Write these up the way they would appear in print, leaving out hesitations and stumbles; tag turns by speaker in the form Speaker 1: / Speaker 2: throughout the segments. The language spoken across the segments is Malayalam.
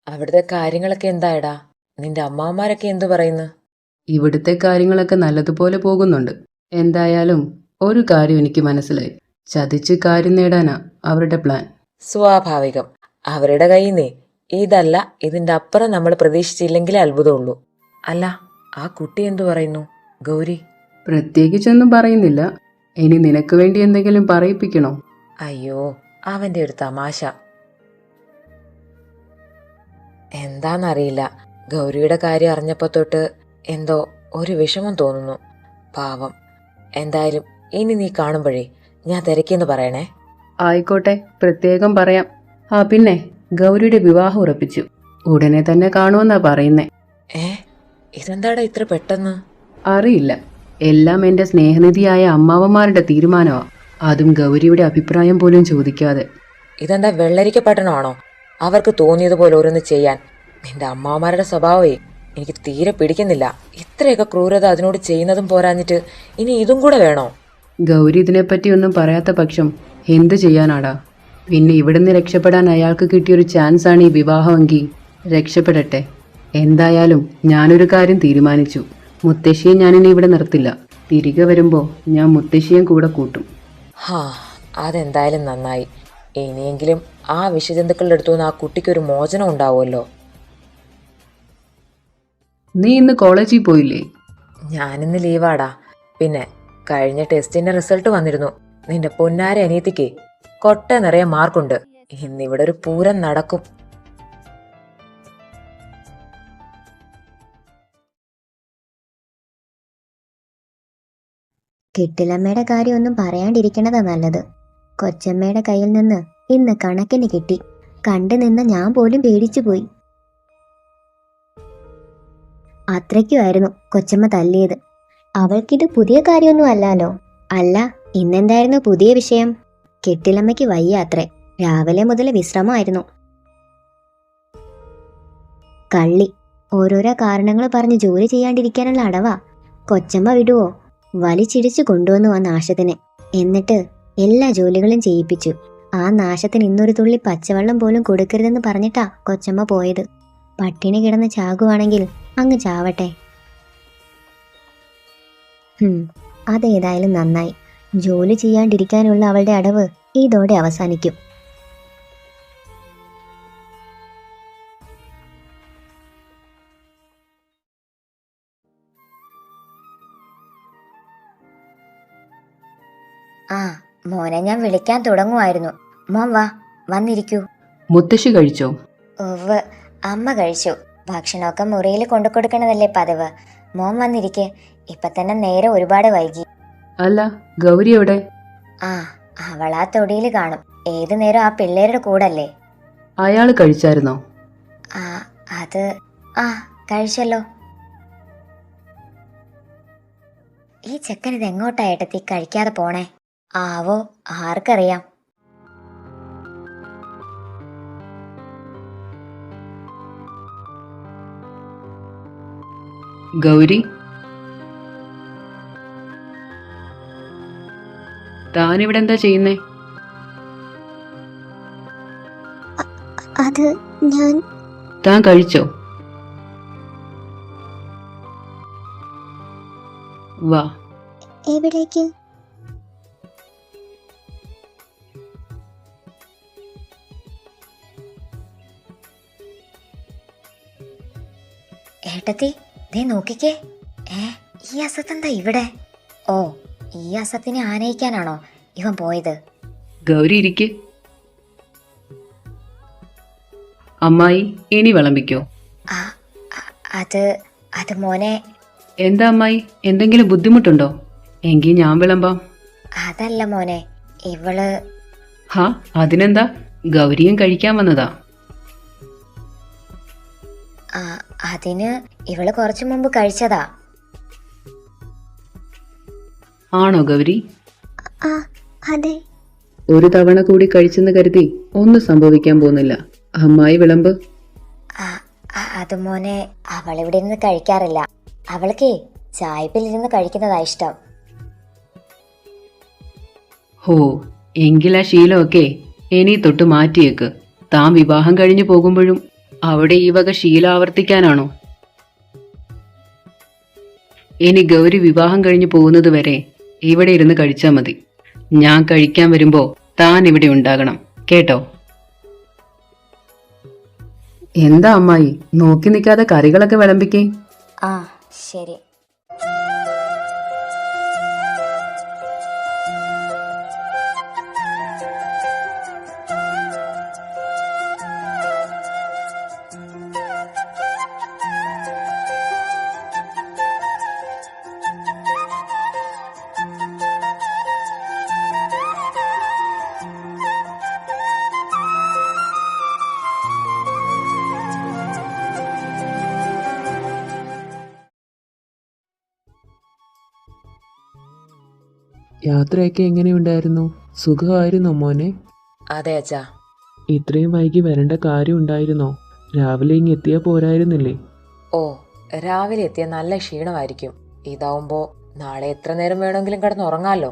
Speaker 1: അവിടുത്തെ കാര്യങ്ങളൊക്കെ എന്തായടാ? നിന്റെ അമ്മാവന്മാരൊക്കെ എന്തു പറയുന്നു?
Speaker 2: ഇവിടുത്തെ കാര്യങ്ങളൊക്കെ നല്ലതുപോലെ പോകുന്നുണ്ട്. എന്തായാലും ഒരു കാര്യം എനിക്ക് മനസ്സിലായി. ചതിച്ച് കാര്യം നേടാനാ അവരുടെ പ്ലാൻ.
Speaker 1: സ്വാഭാവികം. അവരുടെ കയ്യിൽ നിന്ന് ഇതല്ല ഇതിന്റെ അപ്പുറം നമ്മൾ പ്രതീക്ഷിച്ചില്ലെങ്കിലേ അത്ഭുതമുള്ളൂ. അല്ല, ആ കുട്ടി എന്തു പറയുന്നു, ഗൗരി?
Speaker 2: പ്രത്യേകിച്ചൊന്നും പറയുന്നില്ല. ഇനി നിനക്ക് വേണ്ടി എന്തെങ്കിലും പറയിപ്പിക്കണോ?
Speaker 1: അയ്യോ, അവന്റെ ഒരു തമാശ. എന്താന്നറിയില്ല, ഗൗരിയുടെ കാര്യം അറിഞ്ഞപ്പോ തൊട്ട് എന്തോ ഒരു വിഷമം തോന്നുന്നു. പാവം. എന്തായാലും ഇനി നീ കാണുമ്പോഴേ ഞാൻ തിരക്കിന്ന് പറയണേ.
Speaker 2: ആയിക്കോട്ടെ, പ്രത്യേകം പറയാം. ആ പിന്നെ, ഗൗരിയുടെ വിവാഹം ഉറപ്പിച്ചു. ഉടനെ തന്നെ കാണുമെന്നാ പറയുന്നേ.
Speaker 1: ഏ, ഇതെന്താടാ ഇത്ര പെട്ടെന്ന്?
Speaker 2: അറിയില്ല. എല്ലാം എന്റെ സ്നേഹനിധിയായ അമ്മാവന്മാരുടെ തീരുമാനമാ. അതും ഗൗരിയുടെ അഭിപ്രായം പോലും ചോദിക്കാതെ.
Speaker 1: ഇതെന്താ വെള്ളരിക്ക പട്ടണമാണോ? അവർക്ക് തോന്നിയതുപോലെ ഓരോന്ന് ചെയ്യാൻ. നിന്റെ അമ്മാവന്മാരുടെ സ്വഭാവമേ എനിക്ക് തീരെ പിടിക്കുന്നില്ല. ഇത്രയൊക്കെ ക്രൂരത അതിനോട് ചെയ്യുന്നതും പോരാഞ്ഞിട്ട് ഇനി ഇതും കൂടെ വേണോ?
Speaker 2: ഗൗരി ഇതിനെപ്പറ്റി ഒന്നും പറയാത്ത പക്ഷം എന്ത് ചെയ്യാനാടാ? പിന്നെ ഇവിടുന്ന് രക്ഷപ്പെടാൻ അയാൾക്ക് കിട്ടിയൊരു ചാൻസാണ് ഈ വിവാഹമെങ്കിൽ രക്ഷപ്പെടട്ടെ. എന്തായാലും ഞാനൊരു കാര്യം തീരുമാനിച്ചു. മുത്തശ്ശിയെ ഞാനിനി ഇവിടെ നിർത്തില്ല. തിരികെ വരുമ്പോൾ ഞാൻ മുത്തശ്ശിയും കൂടെ കൂട്ടും.
Speaker 1: ഹാ, അതെന്തായാലും നന്നായി. ഇനിയെങ്കിലും ആ വിഷജന്തുക്കളുടെ അടുത്തുനിന്ന് ആ കുട്ടിക്കൊരു മോചനം ഉണ്ടാവുമല്ലോ.
Speaker 2: നീ ഇന്ന് കോളേജിൽ പോയില്ലേ?
Speaker 1: ഞാനിന്ന് ലീവാടാ. പിന്നെ കഴിഞ്ഞ ടെസ്റ്റിന്റെ റിസൾട്ട് വന്നിരുന്നു. നിന്റെ പൊന്നാര അനിയത്തിക്ക് കൊട്ട നിറയെ മാർക്കുണ്ട്. ഇന്നിവിടെ ഒരു പൂരം നടക്കും.
Speaker 3: കിട്ടിലമ്മയുടെ കാര്യമൊന്നും പറയാണ്ടിരിക്കണതാ നല്ലത്. കൊച്ചമ്മയുടെ കയ്യിൽ നിന്ന് ഇന്ന് കണക്കിന് കിട്ടി. കണ്ടു നിന്ന് ഞാൻ പോലും പേടിച്ചു പോയി. അത്രയ്ക്കുമായിരുന്നു കൊച്ചമ്മ തല്ലിയത്. അവൾക്കിത് പുതിയ കാര്യമൊന്നും അല്ലാലോ. അല്ല, ഇന്നെന്തായിരുന്നു പുതിയ വിഷയം? കെട്ടിലമ്മയ്ക്ക് വയ്യ അത്രേ. രാവിലെ മുതൽ വിശ്രമമായിരുന്നു. കള്ളി ഓരോരോ കാരണങ്ങൾ പറഞ്ഞ് ജോലി ചെയ്യാണ്ടിരിക്കാനുള്ള അടവാ. കൊച്ചമ്മ വിടുവോ? വലിച്ചിടിച്ചു കൊണ്ടുവന്നു ആ നാശത്തിനെ. എന്നിട്ട് എല്ലാ ജോലികളും ചെയ്യിപ്പിച്ചു. ആ നാശത്തിന് ഇന്നൊരു തുള്ളി പച്ചവെള്ളം പോലും കൊടുക്കരുതെന്ന് പറഞ്ഞിട്ടാ കൊച്ചമ്മ പോയത്. പട്ടിണി കിടന്ന് ചാകുവാണെങ്കിൽ അങ്ങ് ചാവട്ടെ. അതേതായാലും നന്നായി. ജോലി ചെയ്യാണ്ടിരിക്കാനുള്ള അവളുടെ അടവ് ഇതോടെ അവസാനിക്കും. ആ മോനെ, ഞാൻ വിളിക്കാൻ തുടങ്ങുമായിരുന്നു. മോൻ വാ, വന്നിരിക്കൂ.
Speaker 2: മുത്തശ്ശി കഴിച്ചോ?
Speaker 3: ഉവ്വ്, അമ്മ കഴിച്ചു. ഭക്ഷണമൊക്കെ മുറിയിൽ കൊണ്ടു കൊടുക്കണതല്ലേ പതിവ്. മോൻ വന്നിരിക്കെ. ഇപ്പൊ തന്നെ നേരെ ഒരുപാട് വൈകി.
Speaker 2: അല്ല, ഗൗരി എവിടെ?
Speaker 3: ആ, അവളാ തൊടിയിൽ കാണും. ഏതു നേരം ആ പിള്ളേരുടെ കൂടല്ലേ.
Speaker 2: അയാള് കഴിച്ചായിരുന്നോ?
Speaker 3: ആ അത് ആ കഴിച്ചല്ലോ. ഈ ചെക്കൻ ഇത് എങ്ങോട്ടാ ഏട്ടത്തി കഴിക്കാതെ പോണേ? ആവോ, ആർക്കറിയാം.
Speaker 2: ഗൗരി, താനിവിടെ എന്താ ചെയ്യുന്നേ?
Speaker 3: അത് ഞാൻ
Speaker 2: താൻ കഴിച്ചോ? വാ.
Speaker 3: എവിടേക്ക്? ഏട്ടത്തി, ദേ നോക്കിക്കേ. ഈ അസത്തെന്താ ഇവിടെ? ഓ, ഈ അസത്തിനെ ആനയിക്കാനാണോ ഇവൻ പോയത്?
Speaker 2: ഗൗരി ഇരിക്ക്. അമ്മായി ഇനി വിളമ്പിക്കോ?
Speaker 3: ആ അത് അത് മോനെ.
Speaker 2: എന്താ അമ്മായി, എന്തെങ്കിലും ബുദ്ധിമുട്ടുണ്ടോ? എങ്കിൽ ഞാൻ വിളമ്പാം.
Speaker 3: അതല്ല മോനെ, ഇവള്.
Speaker 2: ഹാ, അതിനെന്താ, ഗൗരിയും കഴിക്കാൻ വന്നതാ.
Speaker 3: അതിന് ഇവള് കുറച്ചു മുമ്പ് കഴിച്ചതാ.
Speaker 2: ആണോ ഗൗരി?
Speaker 3: അതെ.
Speaker 2: ഒരു തവണ കൂടി കഴിച്ചെന്ന് കരുതി ഒന്നും സംഭവിക്കാൻ പോകുന്നില്ല. അമ്മായി വിളമ്പ്.
Speaker 3: അത് മോനെ, അവളിവിടെ ഇരുന്ന് കഴിക്കാറില്ല. അവൾക്ക് ചായപ്പിലിരുന്ന് കഴിക്കുന്നതാ ഇഷ്ടം.
Speaker 2: ഹോ, എങ്കിൽ ആ ശീലമൊക്കെ ഇനി തൊട്ട് മാറ്റിയേക്ക്. താൻ വിവാഹം കഴിഞ്ഞു പോകുമ്പോഴും അവിടെ ഈ വക ശീലം ആവർത്തിക്കാനാണോ? ഇനി ഗൗരി വിവാഹം കഴിഞ്ഞ് പോകുന്നത് വരെ ഇവിടെ ഇരുന്ന് കഴിച്ചാൽ മതി. ഞാൻ കഴിക്കാൻ വരുമ്പോ താൻ ഇവിടെ ഉണ്ടാകണം, കേട്ടോ? എന്താ അമ്മായി നോക്കി നിൽക്കാതെ കറികളൊക്കെ വിളമ്പിക്കേ.
Speaker 3: ആ ശരി.
Speaker 4: യാത്രയൊക്കെ എങ്ങനെയുണ്ടായിരുന്നു? സുഖമായിരുന്നോ മോനെ?
Speaker 1: അതെ അച്ഛാ.
Speaker 4: ഇത്രയും വൈകി വരേണ്ട കാര്യം ഉണ്ടായിരുന്നോ? രാവിലെ ഇങ്ങ് എത്തിയാൽ പോരായിരുന്നില്ലേ?
Speaker 1: ഓ, രാവിലെ എത്തിയ നല്ല ക്ഷീണമായിരിക്കും. ഇതാവുമ്പോ നാളെ എത്ര നേരം വേണമെങ്കിലും കിടന്നുറങ്ങാലോ.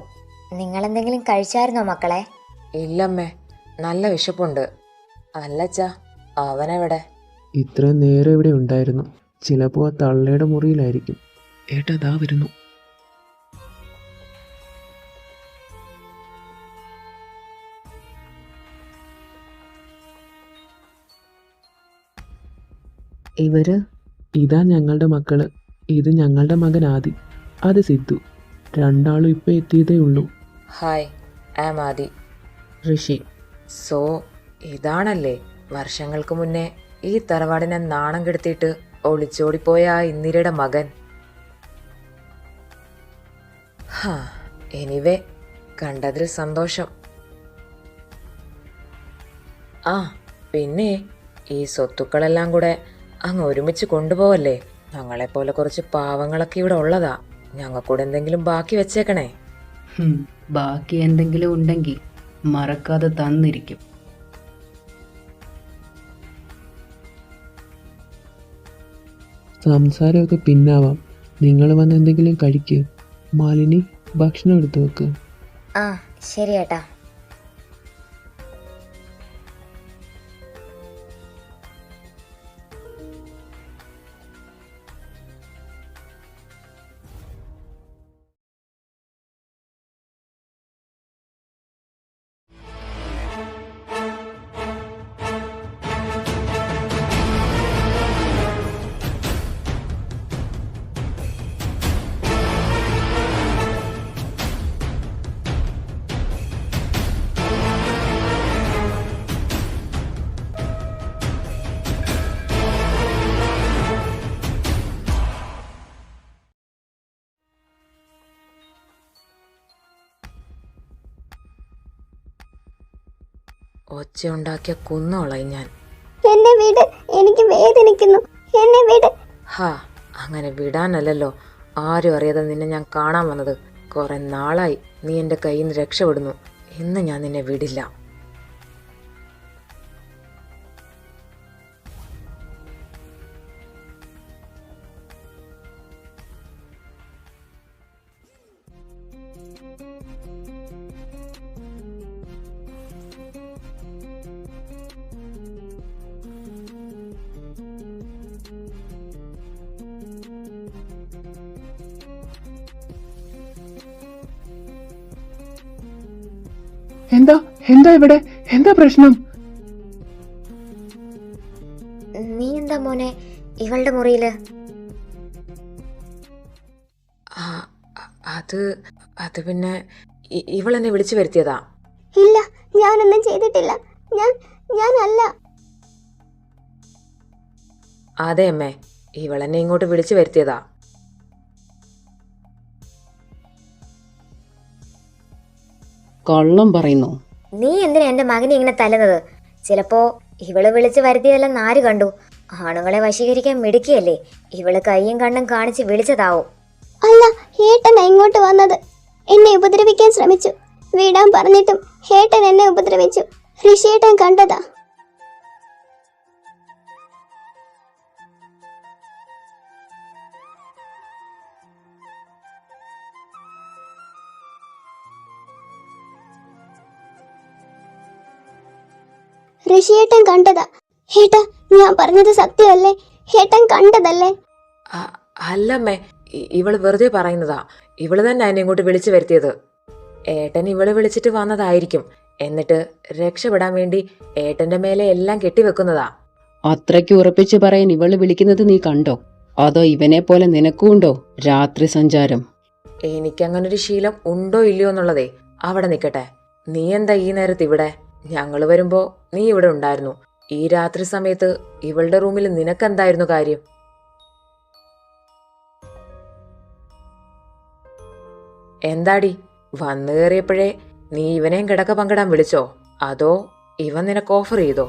Speaker 3: നിങ്ങൾ എന്തെങ്കിലും കഴിച്ചായിരുന്നോ മക്കളെ?
Speaker 1: ഇല്ലമ്മേ, നല്ല വിശപ്പുണ്ട്. അല്ലച്ചാ, അവനെവിടെ?
Speaker 4: ഇത്രയും നേരം ഇവിടെ ഉണ്ടായിരുന്നു. ചിലപ്പോൾ ആ തള്ളയുടെ മുറിയിലായിരിക്കും. ഏട്ടാ ദാ വരുന്നു.
Speaker 2: ഇവര്
Speaker 4: ഇതാ ഞങ്ങളുടെ മക്കള്. ഇത് ഞങ്ങളുടെ മകൻ ആദി, അത് സിദ്ധു. രണ്ടാളും ഇപ്പം എത്തിയതേ ഉള്ളൂ.
Speaker 1: ഹായ്, ആം ആദി.
Speaker 4: ഋഷി.
Speaker 1: സോ ഇതാണല്ലേ വർഷങ്ങൾക്ക് മുന്നേ ഈ തറവാടിനെ നാണം കെടുത്തിയിട്ട് ഒളിച്ചോടിപ്പോയ ആ ഇന്ദിരയുടെ മകൻ. ഹാ, എനിവേ, കണ്ടതിൽ സന്തോഷം. ആ പിന്നെ ഈ സ്വത്തുക്കളെല്ലാം കൂടെ അങ്ങ് ഒരുമിച്ച് കൊണ്ടുപോവല്ലേ. ഞങ്ങളെപ്പോലെ കുറച്ച് പാവങ്ങളൊക്കെ ഇവിടെ ഉള്ളതാ. ഞങ്ങൾക്കൂടെ എന്തെങ്കിലും ബാക്കി വെച്ചേക്കണേ.
Speaker 2: ബാക്കി എന്തെങ്കിലും ഉണ്ടെങ്കിൽ മറക്കാതെ തന്നിരിക്കും.
Speaker 4: സംസാരമൊക്കെ പിന്നാവാം. നിങ്ങൾ വന്ന് എന്തെങ്കിലും കഴിക്ക്. മാലിനി, ഭക്ഷണം എടുത്തു വെക്ക്.
Speaker 3: ആ ശരി ഏട്ടാ.
Speaker 1: ഒച്ചയുണ്ടാക്കിയ കുന്നോളായി ഞാൻ.
Speaker 3: എന്നെ വിട്, എനിക്ക് വേദനിക്കുന്നു. എന്നെ വിട്.
Speaker 1: ഹാ, അങ്ങനെ വിടാനല്ലല്ലോ ആരും അറിയാതെ നിന്നെ ഞാൻ കാണാൻ വന്നത്. കുറെ നാളായി നീ എൻ്റെ കയ്യിൽ നിന്ന് രക്ഷപ്പെടുന്നു. ഇന്ന് ഞാൻ നിന്നെ വിടില്ല.
Speaker 4: എന്താ എന്താ ഇവിടെ എന്താ പ്രശ്നം?
Speaker 3: നീ എന്താ മോനെ ഇവളുടെ മുറിയില്?
Speaker 1: ആ, അത് പിന്നെ ഇവളെന്നെ വിളിച്ചു വരുത്തിയതാ.
Speaker 3: ഇല്ല, ഞാനൊന്നും ചെയ്തിട്ടില്ല. ഞാനല്ല.
Speaker 1: അതെ അമ്മേ, ഇവളെന്നെ ഇങ്ങോട്ട് വിളിച്ചു വരുത്തിയതാ.
Speaker 2: കള്ളം പറയുന്നു.
Speaker 3: നീ എന്തിനാ എന്റെ മകനെ ഇങ്ങനെ തല്ലുന്നത്? ചിലപ്പോ ഇവള് വിളിച്ച് വരുത്തിയതെല്ലാം നാര് കണ്ടു. ആണുങ്ങളെ വശീകരിക്കാൻ മിടുക്കിയല്ലേ. ഇവള് കയ്യും കണ്ണും കാണിച്ച് വിളിച്ചതാവും. അല്ല, ഏട്ടനാ ഇങ്ങോട്ട് വന്നത്. എന്നെ ഉപദ്രവിക്കാൻ ശ്രമിച്ചു. വിടാൻ പറഞ്ഞിട്ടും ഏട്ടൻ എന്നെ ഉപദ്രവിച്ചു. ഋഷിയേട്ടൻ കണ്ടതാ. ഋഷിയേട്ടൻ കണ്ടതാ. ഏട്ടാ, ഞാൻ പറഞ്ഞത് സത്യമല്ലേ? ഏട്ടൻ കണ്ടതല്ലേ?
Speaker 1: അല്ലമ്മേ, ഇവള് വെറുതെ പറയുന്നതാ. ഇവള് തന്നെ എന്നെ ഇങ്ങോട്ട് വിളിച്ചു വരുത്തിയത്. ഏട്ടൻ ഇവള് വിളിച്ചിട്ട് വന്നതായിരിക്കും. എന്നിട്ട് രക്ഷപ്പെടാൻ വേണ്ടി ഏട്ടന്റെ മേലെ എല്ലാം കെട്ടിവെക്കുന്നതാ.
Speaker 2: അത്രയ്ക്ക് ഉറപ്പിച്ച് പറയാൻ ഇവള് വിളിക്കുന്നത് നീ കണ്ടോ? അതോ ഇവനെ പോലെ നിനക്കുണ്ടോ രാത്രി സഞ്ചാരം?
Speaker 1: എനിക്കങ്ങനൊരു ശീലം ഉണ്ടോ ഇല്ലയോ എന്നുള്ളതേ അവിടെ നിൽക്കട്ടെ. നീ എന്താ ഈ നേരത്ത് ഇവിടെ? ഞങ്ങള് വരുമ്പോ നീ ഇവിടെ ഉണ്ടായിരുന്നു. ഈ രാത്രി സമയത്ത് ഇവളുടെ റൂമിൽ നിനക്കെന്തായിരുന്നു കാര്യം? എന്താടി, വന്നു കയറിയപ്പോഴേ നീ ഇവനെയും കിടക്ക പങ്കിടാൻ വിളിച്ചോ? അതോ ഇവൻ നിനക്ക് ഓഫർ ചെയ്തോ?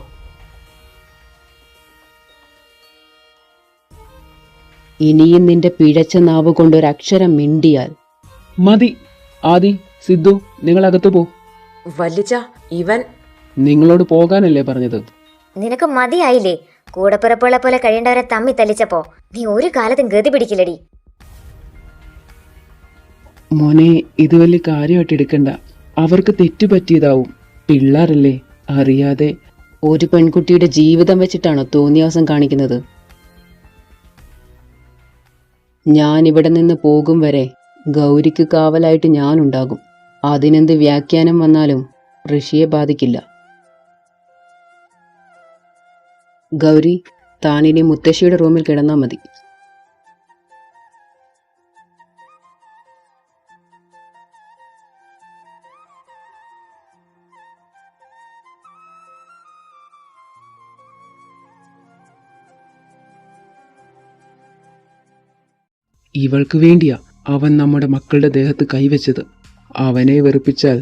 Speaker 2: ഇനിയും നിന്റെ പിഴച്ച നാവ് കൊണ്ടൊരക്ഷരം മിണ്ടിയാൽ
Speaker 4: മതി. ആദി, സിദ്ധു, നിങ്ങൾ അകത്ത് പോ.
Speaker 1: വല്ലിച്ച, ഇവൻ
Speaker 4: നിങ്ങളോട് പോകാനല്ലേ പറഞ്ഞത്?
Speaker 3: നിനക്ക് മതിയായില്ലേ? കൂടപ്പിറപ്പുകളെ പോലെ കഴിയേണ്ടവരെ തമ്മി തല്ലിച്ചപ്പോ നീ ഒരു കാലത്തും ഗതി പിടിക്കില്ലടി.
Speaker 4: മോനെ, ഇത് വലിയ കാര്യമായിട്ട് എടുക്കണ്ട. അവർക്ക് തെറ്റ് പറ്റിയതാവും. പിള്ളേരല്ലേ, അറിയാതെ.
Speaker 2: ഒരു പെൺകുട്ടിയുടെ ജീവിതം വെച്ചിട്ടാണോ തോന്നിയാസം കാണിക്കുന്നത്? ഞാൻ ഇവിടെ നിന്ന് പോകും വരെ ഗൗരിക്ക് കാവലായിട്ട് ഞാനുണ്ടാകും. അതിനെന്ത് വ്യാഖ്യാനം വന്നാലും ഋഷിയെ ബാധിക്കില്ല. ഗൗരി, താനിനി മുത്തശ്ശിയുടെ റൂമിൽ കിടന്നാൽ മതി.
Speaker 4: ഇവൾക്ക് വേണ്ടിയാ അവൻ നമ്മുടെ മക്കളുടെ ദേഹത്ത് കൈവച്ചത്. അവനെ വെറുപ്പിച്ചാൽ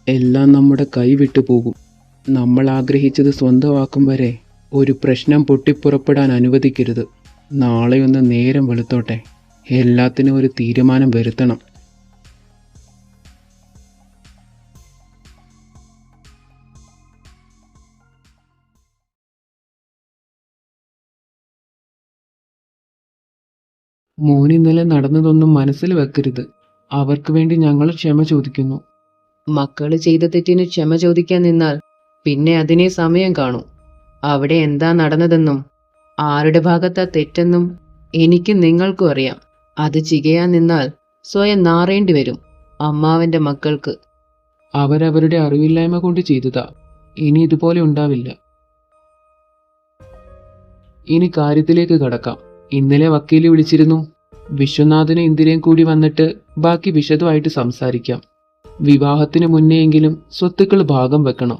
Speaker 4: എല്ലാം നമ്മുടെ കൈ വിട്ടു പോകും. നമ്മൾ ആഗ്രഹിച്ചത് സ്വന്തമാക്കും വരെ ഒരു പ്രശ്നം പൊട്ടിപ്പുറപ്പെടാൻ അനുവദിക്കരുത്. നാളെയൊന്ന് നേരം വെളുത്തോട്ടെ. എല്ലാത്തിനും ഒരു തീരുമാനം വരുത്തണം. മോൻ ഇന്നലെ നടന്നതൊന്നും മനസ്സിൽ വെക്കരുത്. അവർക്ക് വേണ്ടി ഞങ്ങൾ ക്ഷമ ചോദിക്കുന്നു.
Speaker 2: മക്കള് ചെയ്ത തെറ്റിന് ക്ഷമ ചോദിക്കാൻ നിന്നാൽ പിന്നെ അതിനെ സമയം കാണൂ. അവിടെ എന്താ നടന്നതെന്നും ആരുടെ ഭാഗത്താ തെറ്റെന്നും എനിക്കും നിങ്ങൾക്കും അറിയാം. അത് ചികയാൻ നിന്നാൽ സ്വയം നാറേണ്ടി വരും അമ്മാവന്റെ മക്കൾക്ക്.
Speaker 4: അവരവരുടെ അറിവില്ലായ്മ കൊണ്ട് ചെയ്തതാ. ഇനി ഇതുപോലെ ഉണ്ടാവില്ല. ഇനി കാര്യത്തിലേക്ക് കടക്കാം. ഇന്നലെ വക്കീല് വിളിച്ചിരുന്നു. വിശ്വനാഥനും ഇന്ദിരയും കൂടി വന്നിട്ട് ബാക്കി വിശദമായിട്ട് സംസാരിക്കാം. വിവാഹത്തിന് മുന്നെയെങ്കിലും സ്വത്തുക്കൾ ഭാഗം വെക്കണം.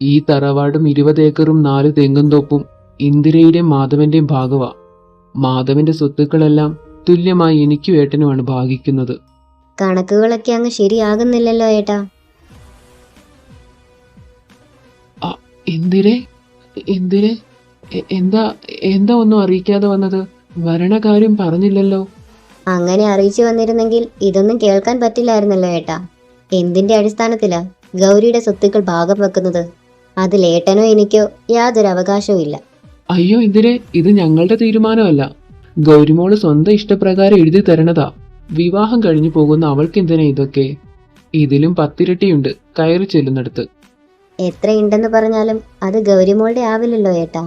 Speaker 4: ഈ തറവാടും 20 ഏക്കറും 4 തെങ്ങുംതോപ്പും ഇന്ദിരയുടെയും മാധവന്റെയും ഭാഗമാ. മാധവന്റെ സ്വത്തുക്കളെല്ലാം തുല്യമായി എനിക്കും ഏട്ടനുമാണ് ഭാഗിക്കുന്നത്.
Speaker 3: കണക്കുകളൊക്കെ അങ്ങ് ശരിയാകുന്നില്ലല്ലോ ഏട്ടാ.
Speaker 4: എന്തിരെ എന്തിരെ എന്താ എന്താ ഒന്നും അറിയിക്കാതെ വന്നത്? വരണകാര്യം പറഞ്ഞില്ലല്ലോ.
Speaker 3: അങ്ങനെ അറിയിച്ചു വന്നിരുന്നെങ്കിൽ ഇതൊന്നും കേൾക്കാൻ പറ്റില്ലായിരുന്നല്ലോ ഏട്ടാ. എന്തിന്റെ അടിസ്ഥാനത്തിലാ ഗൗരിയുടെ സ്വത്തുക്കൾ ഭാഗം വെക്കുന്നത്? അതിൽ ഏട്ടനോ എനിക്കോ യാതൊരു അവകാശവും ഇല്ല.
Speaker 4: അയ്യോ ഇന്ദിരെ, ഇത് ഞങ്ങളുടെ തീരുമാനമല്ല. ഗൗരിമോള് സ്വന്തം ഇഷ്ടപ്രകാരം എഴുതി തരണതാ. വിവാഹം കഴിഞ്ഞു പോകുന്ന അവൾക്ക് എന്തിനാ ഇതൊക്കെ? ഇതിലും 10 ഇരട്ടിയുണ്ട് കയറി ചെല്ലുന്നിടത്ത്.
Speaker 3: എത്രയുണ്ടെന്ന് പറഞ്ഞാലും അത് ഗൗരിമോളുടെ ആവില്ലല്ലോ ഏട്ടാ.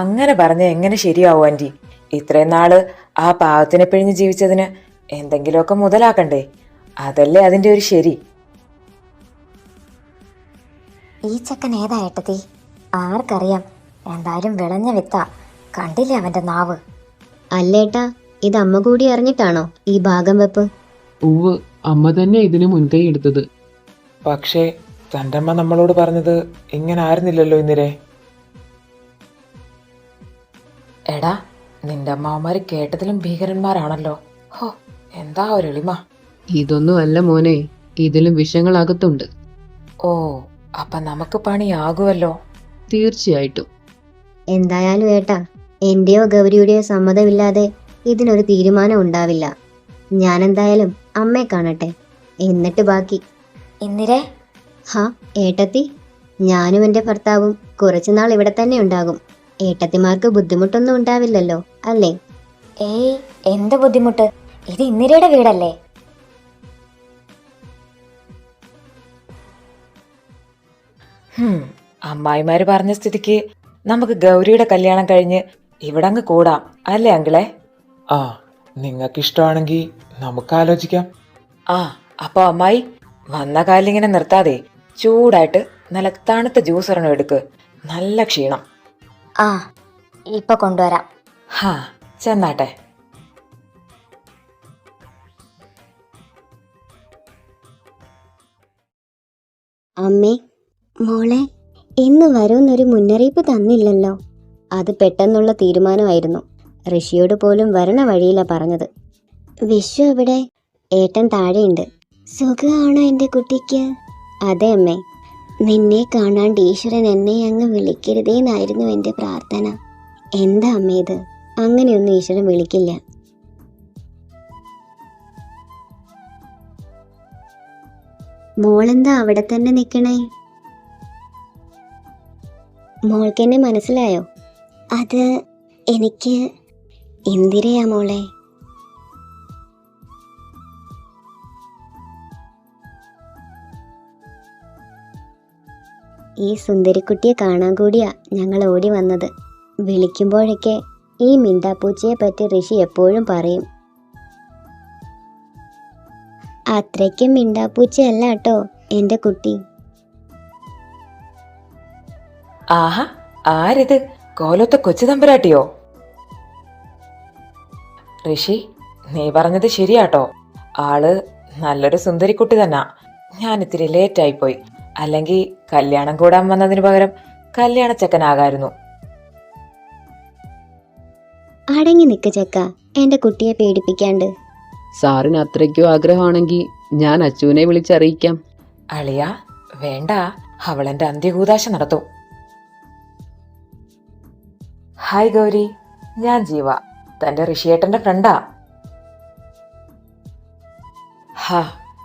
Speaker 1: അങ്ങനെ പറഞ്ഞ എങ്ങനെ ശരിയാവും ആന്റി? ഇത്രയും നാള് ആ പാവത്തിനെ പിഴിഞ്ഞ് ജീവിച്ചതിന് എന്തെങ്കിലുമൊക്കെ മുതലാക്കണ്ടേ? അതല്ലേ അതിന്റെ ഒരു ശരി.
Speaker 3: ഈ ചെക്കൻ ഏതാ ഏട്ടത്തി? ആർക്കറിയാം. എന്തായാലും വിളഞ്ഞ വിത്താ. കണ്ടില്ലേ അവന്റെ നാവ്? അല്ലേട്ടാ, ഇത് അമ്മ കൂടി അറിഞ്ഞിട്ടാണോ ഈ ഭാഗം വെപ്പ്?
Speaker 4: ഉവ്, അമ്മ തന്നെ ഇതിന് മുൻകൈ എടുത്തത്.
Speaker 5: പക്ഷേ തൻ്റെ അമ്മ നമ്മളോട് പറഞ്ഞത് ഇങ്ങനെ ആയിരുന്നില്ലല്ലോ ഇന്ദിരെ.
Speaker 1: എടാ, നിന്റെ അമ്മാവന്മാര് കേട്ടതിലും ഭീകരന്മാരാണല്ലോ. ഹോ, എന്താ ഒരു എളിമ.
Speaker 2: ഇതൊന്നും അല്ല മോനെ, ഇതിലും വിഷങ്ങളകത്തുണ്ട്.
Speaker 1: ഓ, അപ്പൊ നമുക്ക് പണിയാകുമല്ലോ.
Speaker 2: തീർച്ചയായിട്ടും.
Speaker 3: എന്തായാലും ഏട്ടാ, എന്റെയോ ഗൗരിയുടെയോ സമ്മതമില്ലാതെ ഇതിനൊരു തീരുമാനം ഉണ്ടാവില്ല. ഞാൻ എന്തായാലും അമ്മയെ കാണട്ടെ, എന്നിട്ട് ബാക്കി. ഇന്ദിരേ. ഹാ ഏട്ടത്തി, ഞാനും എൻ്റെ ഭർത്താവും കുറച്ചുനാൾ ഇവിടെ തന്നെ ഉണ്ടാകും. ഏട്ടത്തിമാർക്ക് ബുദ്ധിമുട്ടൊന്നും ഉണ്ടാവില്ലല്ലോ അല്ലേ? ഏയ്, എന്ത് ബുദ്ധിമുട്ട്? ഇത് ഇന്ദിരയുടെ വീടല്ലേ.
Speaker 1: അമ്മായിമാര് പറഞ്ഞ സ്ഥിതിക്ക് നമുക്ക് ഗൗരിയുടെ കല്യാണം കഴിഞ്ഞ് ഇവിടെ അങ്ങ് കൂടാം, അല്ലേ അങ്കിളെ?
Speaker 5: ആ, നിങ്ങൾക്ക് ഇഷ്ടമാണെങ്കിൽ നമുക്ക് ആലോചിക്കാം.
Speaker 1: ആ, അപ്പൊ അമ്മായി വന്ന കാലിങ്ങനെ നിർത്താതെ ചൂടായിട്ട് നല്ല തണുത്ത ജ്യൂസ് ഒരെണ്ണം എടുക്ക്. നല്ല ക്ഷീണം.
Speaker 3: ആ, ഇപ്പൊ കൊണ്ടുവരാം.
Speaker 1: ഹാ, ചെന്നാട്ടെ.
Speaker 3: അമ്മേ, മോളെ, ഇന്ന് വരുമെന്നൊരു മുന്നറിയിപ്പ് തന്നില്ലല്ലോ. അത് പെട്ടെന്നുള്ള തീരുമാനമായിരുന്നു. ഋഷിയോട് പോലും വരണ വഴിയില്ല പറഞ്ഞത്. വിഷു എവിടെ? ഏട്ടൻ താഴെയുണ്ട്. സുഖമാണോ എൻ്റെ കുട്ടിക്ക്? അതെ അമ്മേ. നിന്നെ കാണാണ്ട് ഈശ്വരൻ എന്നെ അങ്ങ് വിളിക്കരുതേന്നായിരുന്നു എൻ്റെ പ്രാർത്ഥന. എന്താ അമ്മേ ഇത്? അങ്ങനെയൊന്നും ഈശ്വരൻ വിളിക്കില്ല. മോളെന്താ അവിടെ തന്നെ നിൽക്കണേ? മോൾക്കെന്നെ മനസ്സിലായോ? അത് എനിക്ക് ഇന്ദിരയാ മോളെ. ഈ സുന്ദരിക്കുട്ടിയെ കാണാൻ കൂടിയാ ഞങ്ങൾ ഓടി വന്നത്. വിളിക്കുമ്പോഴൊക്കെ ഈ മിണ്ടാപ്പൂച്ചയെ പറ്റി ഋഷി എപ്പോഴും പറയും. അത്രയ്ക്കും മിണ്ടാപ്പൂച്ചയല്ല കേട്ടോ എൻ്റെ കുട്ടി.
Speaker 1: ആഹാ, ആരിത്? കോലത്തെ കൊച്ചു തമ്പുരാട്ടിയോ? ഋഷി, നീ പറഞ്ഞത് ശരിയാട്ടോ. ആള് നല്ലൊരു സുന്ദരിക്കുട്ടി തന്നെ. ഞാൻ ഇത്തിരി ലേറ്റായിപ്പോയി. അല്ലെങ്കിൽ കല്യാണം കൂടാൻ വന്നതിന് പകരം കല്യാണച്ചക്കനാകായിരുന്നു.
Speaker 3: അടങ്ങി നിക്ക് ചെക്ക, എൻ്റെ കുട്ടിയെ പേടിപ്പിക്കാണ്ട്.
Speaker 2: സാറിന് അത്രയ്ക്കോ ആഗ്രഹമാണെങ്കിൽ ഞാൻ അച്ചുവിനെ വിളിച്ചറിയിക്കാം.
Speaker 1: അളിയ, വേണ്ട, അവളെന്റെ അന്ത്യകൂദാശ നടത്തും. ഹായ് ഗൗരി, ഞാൻ ജീവ, തന്റെ ഋഷിയേട്ടന്റെ ഫ്രണ്ടാ. ഹാ,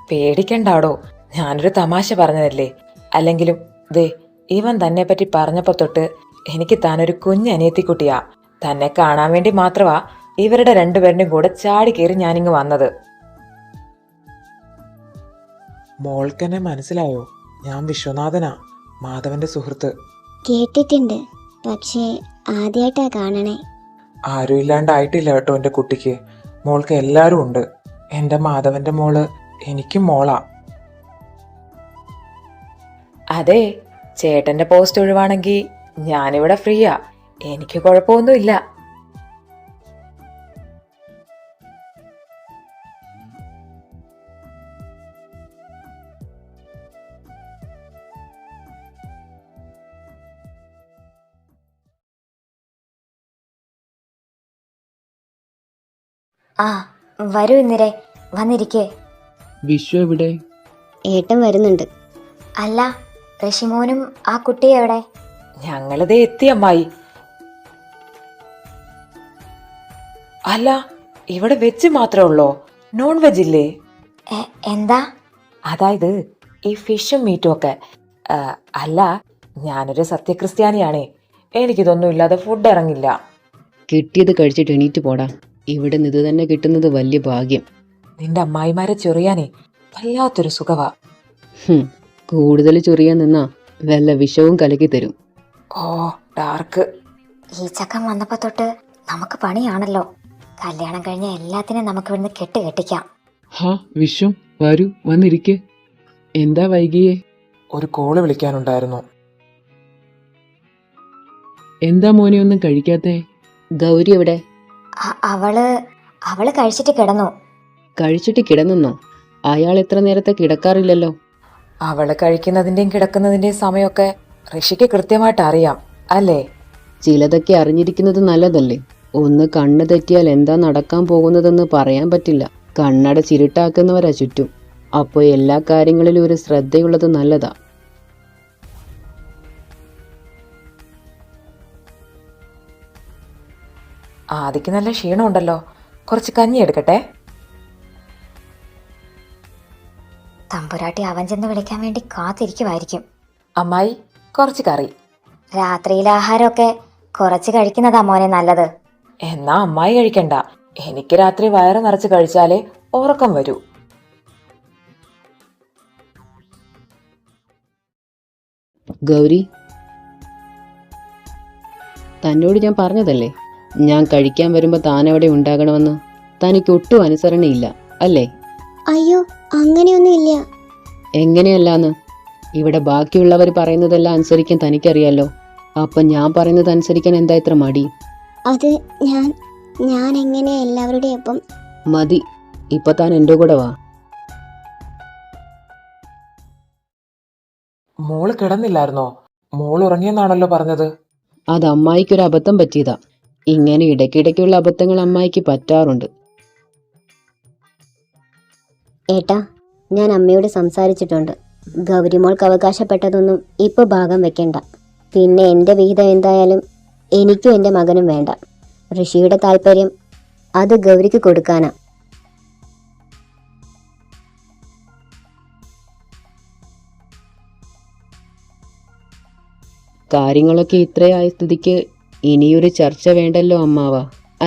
Speaker 1: പേടിക്കണ്ടാടോ, ഞാനൊരു തമാശ പറഞ്ഞതല്ലേ. അല്ലെങ്കിലും ദേ, ഇവൻ തന്നെ പറ്റി പറഞ്ഞപ്പോ തൊട്ട് എനിക്ക് താനൊരു കുഞ്ഞനിയത്തിക്കുട്ടിയാ. തന്നെ കാണാൻ വേണ്ടി മാത്രമാ ഇവരുടെ രണ്ടുപേരുടെയും കൂടെ ചാടി കയറി ഞാനിങ്ങ് വന്നത്.
Speaker 5: മോൾക്കെന്നെ മനസ്സിലായോ? ഞാൻ വിശ്വനാഥനാ, മാധവന്റെ സുഹൃത്ത്.
Speaker 3: കേട്ടിട്ടുണ്ട്, പക്ഷേ ആദ്യമായിട്ടാ കാണണേ.
Speaker 5: ആരും ഇല്ലാണ്ടായിട്ടില്ല കേട്ടോ എൻ്റെ കുട്ടിക്ക്. മോൾക്ക് എല്ലാവരും ഉണ്ട്. എൻ്റെ മാധവന്റെ മോള് എനിക്കും മോളാ.
Speaker 1: അതെ, ചേട്ടന്റെ പോസ്റ്റ് ഒഴിവാണെങ്കിൽ ഞാനിവിടെ ഫ്രീയാ. എനിക്ക് കുഴപ്പമൊന്നുമില്ല.
Speaker 3: ആ, വരൂ ഇന്ദിരേ, വന്നിരിക്കേ.
Speaker 2: വിഷു എവിടെ?
Speaker 3: ഏട്ടൻ വരുന്നുണ്ട്. അല്ല, ഋഷിമോനും ആ കുട്ടി എവിടെ?
Speaker 1: ഞങ്ങളിതേ എത്തി അമ്മായി. അല്ല, ഇവിടെ വെജ് മാത്രമേ ഉള്ളോ? നോൺ വെജ് ഇല്ലേ?
Speaker 3: എന്താ?
Speaker 1: അതായത് ഈ ഫിഷും മീറ്റും ഒക്കെ. അല്ല, ഞാനൊരു സത്യക്രിസ്ത്യാനിയാണേ. എനിക്കിതൊന്നും ഇല്ലാതെ ഫുഡ് ഇറങ്ങില്ല.
Speaker 2: കിട്ടിയത് കഴിച്ചിട്ട് എണീറ്റ് പോടാ. ഇവിടെ നിന്ന് ഇത് തന്നെ കിട്ടുന്നത് വലിയ ഭാഗ്യം.
Speaker 1: നിന്റെ അമ്മായിമാരെ ചൊറിയാനേ വല്ലാത്തൊരു സുഖവാ.
Speaker 2: കൂടുതൽ ചൊറിയാൻ നിന്നാ വല്ല വിഷവും കലക്കി തരും.
Speaker 1: ഓ, ഡാർക്ക്.
Speaker 3: ഈ ചക്കൻ വന്നപ്പോ തൊട്ട് നമുക്ക് പണിയാണല്ലോ. കല്യാണം കഴിഞ്ഞ എല്ലാത്തിനും നമുക്ക് ഇവിടുന്ന് കെട്ടിക്കാം.
Speaker 4: ഹാ വിഷു, വരൂ, വന്നിരിക്കെ. എന്താ വൈകിയേ?
Speaker 5: ഒരു കോള് വിളിക്കാനുണ്ടായിരുന്നു.
Speaker 4: എന്താ മോനെ ഒന്നും കഴിക്കാത്തേ?
Speaker 2: ഗൗരി എവിടെ?
Speaker 3: അവള് കഴിച്ചിട്ട് കിടന്നു.
Speaker 2: കഴിച്ചിട്ട് കിടന്നെന്നോ? അയാൾ എത്ര നേരത്തെ കിടക്കാറില്ലല്ലോ.
Speaker 1: അവള് കഴിക്കുന്നതിന്റെയും കിടക്കുന്നതിന്റെയും സമയമൊക്കെ ഋഷിക്ക് കൃത്യമായിട്ട് അറിയാം, അല്ലേ?
Speaker 2: ചിലതൊക്കെ അറിഞ്ഞിരിക്കുന്നത് നല്ലതല്ലേ. ഒന്ന് കണ്ണ് തെറ്റിയാൽ എന്താ നടക്കാൻ പോകുന്നതെന്ന് പറയാൻ പറ്റില്ല. കണ്ണട ചിരുട്ടാക്കുന്നവരാ ചുറ്റും. അപ്പോൾ എല്ലാ കാര്യങ്ങളിലും ഒരു ശ്രദ്ധയുള്ളത് നല്ലതാ.
Speaker 1: ആദിക്ക് നല്ല ക്ഷീണമുണ്ടല്ലോ, കുറച്ച് കഞ്ഞി എടുക്കട്ടെ?
Speaker 3: തമ്പുരാട്ടി അവൻ ചെന്ന് വിളിക്കാൻ വേണ്ടി കാത്തിരിക്കുമായിരിക്കും.
Speaker 1: അമ്മായി, കുറച്ച് കറി.
Speaker 3: രാത്രിയിലെ ആഹാരമൊക്കെ കുറച്ച് കഴിക്കുന്നതാ മോനെ നല്ലത്.
Speaker 1: എന്നാ അമ്മായി കഴിക്കണ്ട. എനിക്ക് രാത്രി വയറ് നിറച്ച് കഴിച്ചാലേ ഉറക്കം വരൂ.
Speaker 2: ഗൗരി, തന്നോട് ഞാൻ പറഞ്ഞതല്ലേ, ഞാൻ കഴിക്കാൻ വരുമ്പോൾ താനവിടെ ഉണ്ടാകണമെന്ന്. തനിക്ക് ഒട്ടും അനുസരണയില്ല അല്ലേ?
Speaker 3: അയ്യോ, അങ്ങനെയൊന്നുമില്ല.
Speaker 2: എങ്ങനെയല്ലാന്ന്? ഇവിടെ ബാക്കിയുള്ളവർ പറയുന്നതെല്ലാം അനുസരിക്കാൻ തനിക്കറിയാലോ. അപ്പം ഞാൻ പറയുന്നത് അനുസരിക്കാൻ എന്താ ഇത്ര മടി?
Speaker 3: അത് ഞാൻ എങ്ങനെ എല്ലാവരുടെയും ഒപ്പം.
Speaker 2: മതി, ഇപ്പൊ താൻ എൻ്റെ കൂടെ വാ.
Speaker 5: മോള് കിടന്നില്ലായിരുന്നോ? മോൾ ഉറങ്ങിയെന്നാണല്ലോ പറഞ്ഞത്.
Speaker 2: അത് അമ്മായിക്കൊരു അബദ്ധം പറ്റിയതാ. ഇങ്ങനെ ഇടയ്ക്കിടയ്ക്കുള്ള അബദ്ധങ്ങൾ അമ്മായിക്ക് പറ്റാറുണ്ട്.
Speaker 3: ഏട്ടാ, ഞാൻ അമ്മയോട് സംസാരിച്ചിട്ടുണ്ട്. ഗൗരിമോൾക്ക് അവകാശപ്പെട്ടതൊന്നും ഇപ്പൊ ഭാഗം വെക്കണ്ട. പിന്നെ എൻ്റെ വിഹിതം എന്തായാലും എനിക്കും എൻ്റെ മകനും വേണ്ട. ഋഷിയുടെ താല്പര്യം അത് ഗൗരിക്ക് കൊടുക്കാനാ.
Speaker 2: കാര്യങ്ങളൊക്കെ ഇത്രയായ സ്ഥിതിക്ക് ഇനിയൊരു ചർച്ച വേണ്ടല്ലോ അമ്മാവ,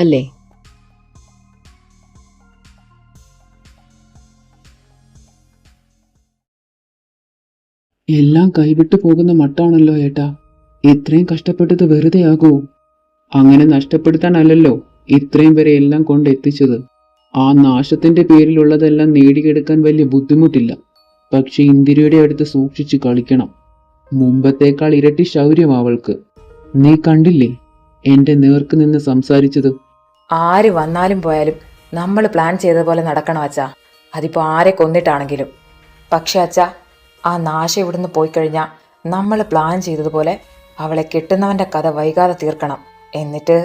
Speaker 2: അല്ലേ?
Speaker 4: എല്ലാം കൈവിട്ടു പോകുന്ന മട്ടാണല്ലോ ഏട്ടാ. ഇത്രയും കഷ്ടപ്പെട്ടത് വെറുതെ ആകൂ? അങ്ങനെ നഷ്ടപ്പെടുത്താനല്ലല്ലോ ഇത്രയും വരെ എല്ലാം കൊണ്ടെത്തിച്ചത്. ആ നാശത്തിന്റെ പേരിലുള്ളതെല്ലാം നേടിയെടുക്കാൻ വലിയ ബുദ്ധിമുട്ടില്ല. പക്ഷെ ഇന്ദിരയുടെ അടുത്ത് സൂക്ഷിച്ചു കളിക്കണം. മുമ്പത്തേക്കാൾ ഇരട്ടി ശൗര്യം അവൾക്ക്. നീ കണ്ടില്ലേ എന്റെ നേർക്ക് നിന്ന് സംസാരിച്ചത്?
Speaker 1: ആര് വന്നാലും പോയാലും നമ്മൾ പ്ലാൻ ചെയ്ത പോലെ നടക്കണം അച്ഛാ. അതിപ്പോൾ ആരെ കൊന്നിട്ടാണെങ്കിലും. പക്ഷെ അച്ഛാ, ആ നാശം ഇവിടുന്ന് പോയി കഴിഞ്ഞാൽ നമ്മൾ പ്ലാൻ ചെയ്തതുപോലെ അവളെ കെട്ടുന്നവൻ്റെ കഥ വൈകാതെ തീർക്കണം. എന്നിട്ട്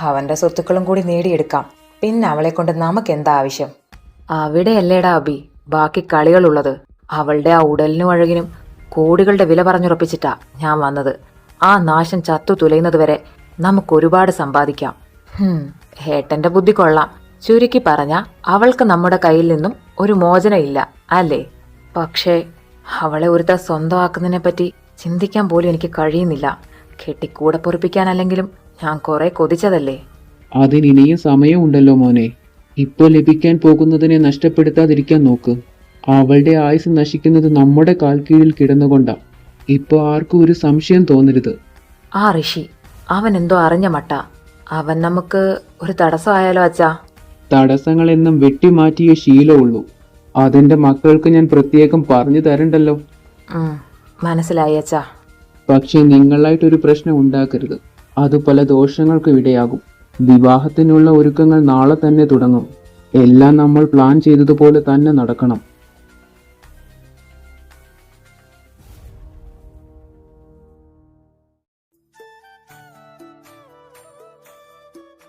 Speaker 1: അവൻ്റെ സ്വത്തുക്കളും കൂടി നേടിയെടുക്കാം. പിന്നെ അവളെ കൊണ്ട് നമുക്ക് എന്താ ആവശ്യം? അവിടെയല്ലേടാ അബി ബാക്കി കളികളുള്ളത്. അവളുടെ ആ ഉടലിനും അഴകിനും കോടികളുടെ വില പറഞ്ഞുറപ്പിച്ചിട്ടാ ഞാൻ വന്നത്. ആ നാശം ചത്തു തുലയുന്നത് വരെ നമുക്കൊരുപാട് സമ്പാദിക്കാം. ഏട്ടന്റെ ബുദ്ധി കൊള്ളാം. ചുരുക്കി പറഞ്ഞ അവൾക്ക് നമ്മുടെ കയ്യിൽ നിന്നും ഒരു മോചനമില്ല, അല്ലേ? പക്ഷേ അവളെ ഒരുത്ത സ്വന്തമാക്കുന്നതിനെ പറ്റി ചിന്തിക്കാൻ പോലും എനിക്ക് കഴിയുന്നില്ല. കെട്ടിക്കൂടെ പൊറിപ്പിക്കാനല്ലെങ്കിലും ഞാൻ കുറെ കൊതിച്ചതല്ലേ.
Speaker 4: അതിനിയും സമയമുണ്ടല്ലോ മോനെ. ഇപ്പോൾ ലഭിക്കാൻ പോകുന്നതിനെ നഷ്ടപ്പെടുത്താതിരിക്കാൻ നോക്ക്. അവളുടെ ആയുസ് നശിക്കുന്നത് നമ്മുടെ കാൽ കീഴിൽ കിടന്നുകൊണ്ടാ. ഇപ്പൊ ആർക്കും ഒരു സംശയം തോന്നരുത്.
Speaker 1: ആ ഋഷി അവൻ എന്തോ അറിഞ്ഞ മട്ട. അവൻ നമുക്ക് ഒരു തടസ്സമായാലോ അച്ഛാ?
Speaker 4: തടസ്സങ്ങളെന്നും വെട്ടിമാറ്റിയ ശീലമുള്ളൂ. അതെന്റെ മക്കൾക്ക് ഞാൻ പ്രത്യേകം പറഞ്ഞു തരണ്ടല്ലോ.
Speaker 1: മനസ്സിലായി അച്ഛാ.
Speaker 4: പക്ഷെ നിങ്ങളായിട്ടൊരു പ്രശ്നം ഉണ്ടാക്കരുത്. അത് പല ദോഷങ്ങൾക്കും ഇടയാകും. വിവാഹത്തിനുള്ള ഒരുക്കങ്ങൾ നാളെ തന്നെ തുടങ്ങും. എല്ലാം നമ്മൾ പ്ലാൻ ചെയ്തതുപോലെ തന്നെ നടക്കണം.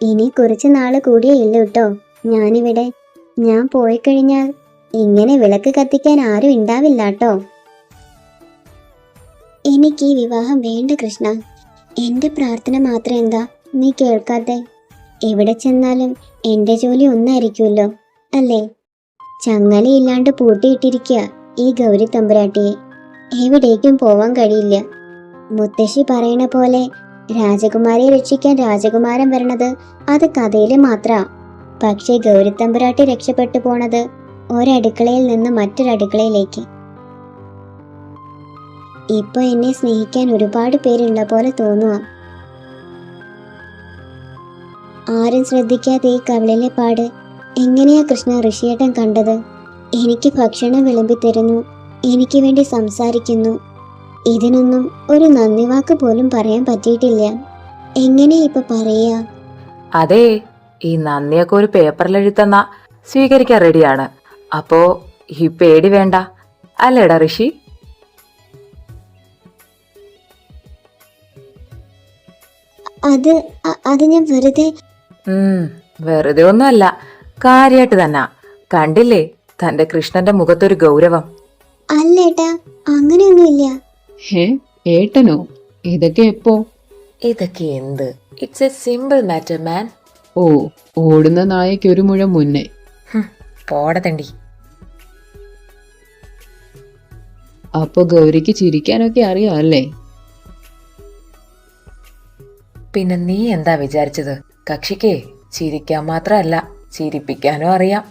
Speaker 3: ഇനി കുറച്ച് നാള് കൂടിയേ ഇല്ല കേട്ടോ ഞാനിവിടെ. ഞാൻ പോയി കഴിഞ്ഞാൽ ഇങ്ങനെ വിളക്ക് കത്തിക്കാൻ ആരും ഉണ്ടാവില്ല കേട്ടോ. എനിക്ക് ഈ വിവാഹം വേണ്ട കൃഷ്ണ. എൻ്റെ പ്രാർത്ഥന മാത്രം എന്താ നീ കേൾക്കാത്തെ? എവിടെ ചെന്നാലും എൻ്റെ ജോലി ഒന്നായിരിക്കുമല്ലോ, അല്ലേ? ചങ്ങലയില്ലാണ്ട് പൂട്ടിയിട്ടിരിക്കുക ഈ ഗൗരി തമ്പുരാട്ടിയെ. എവിടേക്കും പോവാൻ കഴിയില്ല. മുത്തശ്ശി പറയണ പോലെ രാജകുമാരിയെ രക്ഷിക്കാൻ രാജകുമാരൻ വരണത് അത് കഥയില് മാത്രാ. പക്ഷേ ഗൗരിത്തമ്പുരാട്ടി രക്ഷപ്പെട്ടു പോണത് ഒരടുക്കളയിൽ നിന്ന് മറ്റൊരടുക്കളയിലേക്ക്. ഇപ്പൊ എന്നെ സ്നേഹിക്കാൻ ഒരുപാട് പേരുള്ള പോലെ തോന്നുക. ആരും ശ്രദ്ധിക്കാതെ ഈ കവിളിലെ പാട് എങ്ങനെയാ കൃഷ്ണ ഋഷിയേട്ടൻ കണ്ടത്? എനിക്ക് ഭക്ഷണം വിളമ്പി തരുന്നു, എനിക്ക് വേണ്ടി സംസാരിക്കുന്നു. ഇതിനൊന്നും ഒരു നന്ദി വാക്ക് പോലും പറയാൻ പറ്റിയിട്ടില്ല. എങ്ങനെയാ ഇപ്പൊ പറയാ?
Speaker 1: അതെ, ഈ നന്ദിയൊക്കെ ഒരു പേപ്പറിൽ എഴുതുന്ന സ്വീകരിക്കാൻ റെഡിയാണ്. അപ്പോ ഈ പേടി വേണ്ട, അല്ലേടാ ഋഷി?
Speaker 3: അത് ഞാൻ
Speaker 1: വെറുതെ ഒന്നുമല്ല, കാര്യായിട്ട് തന്നെ. കണ്ടില്ലേ തന്റെ കൃഷ്ണന്റെ മുഖത്തൊരു ഗൗരവം?
Speaker 3: അല്ലേട്ടാ, അങ്ങനെയൊന്നുമില്ല.
Speaker 2: ഹേ, ഏട്ടനോ? ഇതൊക്കെ എപ്പോ?
Speaker 1: ഇതൊക്കെ എന്ത്? ഇറ്റ്സ് എ സിമ്പിൾ മാറ്റർ മാൻ.
Speaker 2: ഓ, ഓടുന്ന നായയ്ക്ക് ഒരു മുഴം മുന്നേ.
Speaker 1: പോടത്തണ്ടി.
Speaker 2: അപ്പൊ ഗൗരിക്ക് ചിരിക്കാനൊക്കെ അറിയാം അല്ലേ?
Speaker 1: പിന്നെ നീ എന്താ വിചാരിച്ചത്? കക്ഷിക്ക് ചിരിക്കാൻ മാത്രമല്ല ചിരിപ്പിക്കാനും അറിയാം.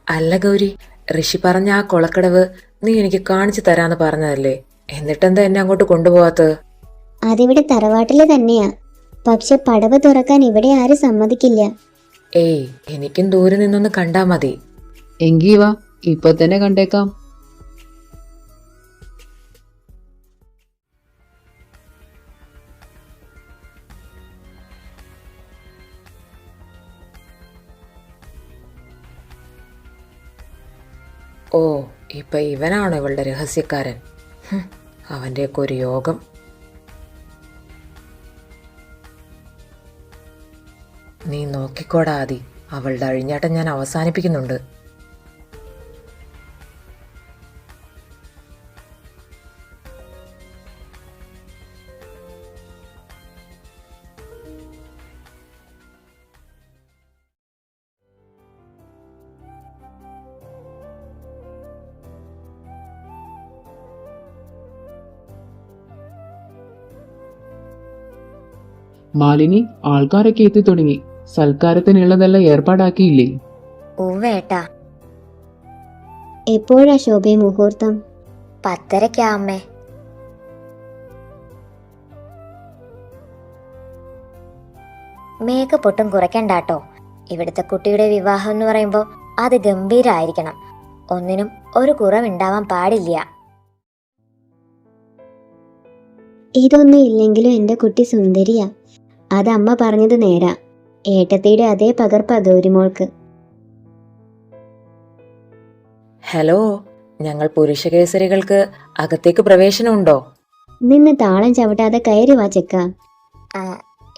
Speaker 1: അല്ല ഗൗരി, ഋഷി പറഞ്ഞ ആ കൊളക്കടവ് നീ എനിക്ക് കാണിച്ചു തരാന്ന് പറഞ്ഞതല്ലേ? എന്നിട്ടെന്താ എന്നെ അങ്ങോട്ട് കൊണ്ടുപോകാത്തത്?
Speaker 3: അതിവിടെ തറവാട്ടില് തന്നെയാ. പക്ഷെ പടവ് തുറക്കാൻ ഇവിടെ ആരും സമ്മതിക്കില്ല.
Speaker 1: ഏയ്, എനിക്കും ദൂരെ നിന്നൊന്ന് കണ്ടാ മതി.
Speaker 2: എങ്കി വാ, ഇപ്പൊ തന്നെ കണ്ടേക്കാം.
Speaker 1: ഓ, ഇപ്പൊ ഇവനാണോ ഇവളുടെ രഹസ്യക്കാരൻ? അവന്റെയൊക്കെ ഒരു യോഗം. നീ നോക്കിക്കോടാ ആദി, അവളുടെ അഴിഞ്ഞാട്ടം ഞാൻ അവസാനിപ്പിക്കുന്നുണ്ട്.
Speaker 4: മാലിനി, ആൾക്കാരൊക്കെ എത്തി തുടങ്ങി. സൽക്കാരത്തിനുള്ളതെല്ലാം ഏർപ്പാടാക്കിയില്ലേ?
Speaker 3: ഉവേട്ടാ. എപ്പോഴാ ശോഭയെ മുഹൂർത്തം? 10:30 അമ്മേ. മേക്കപ്പ് ഒട്ടും കുറയ്ക്കണ്ടാട്ടോ. ഇവിടുത്തെ കുട്ടിയുടെ വിവാഹം എന്ന് പറയുമ്പോൾ അത് ഗംഭീരമായിരിക്കണം. ഒന്നിനും ഒരു കുറവുണ്ടാവാൻ പാടില്ല. ഇതൊന്നും ഇല്ലെങ്കിലും എന്റെ കുട്ടി സുന്ദരിയാ. അത് അമ്മ പറഞ്ഞത് നേരാ. ഏട്ടത്തിയുടെ അതേ പകർപ്പാ ഗൗരിമോൾക്ക്.
Speaker 1: ഹലോ, ഞങ്ങൾ പുരുഷകേസരികൾക്ക് അകത്തേക്ക് പ്രവേശനമുണ്ടോ?
Speaker 3: നിന്ന് താളം ചവിട്ടാതെ കയറി വാ ചെക്ക.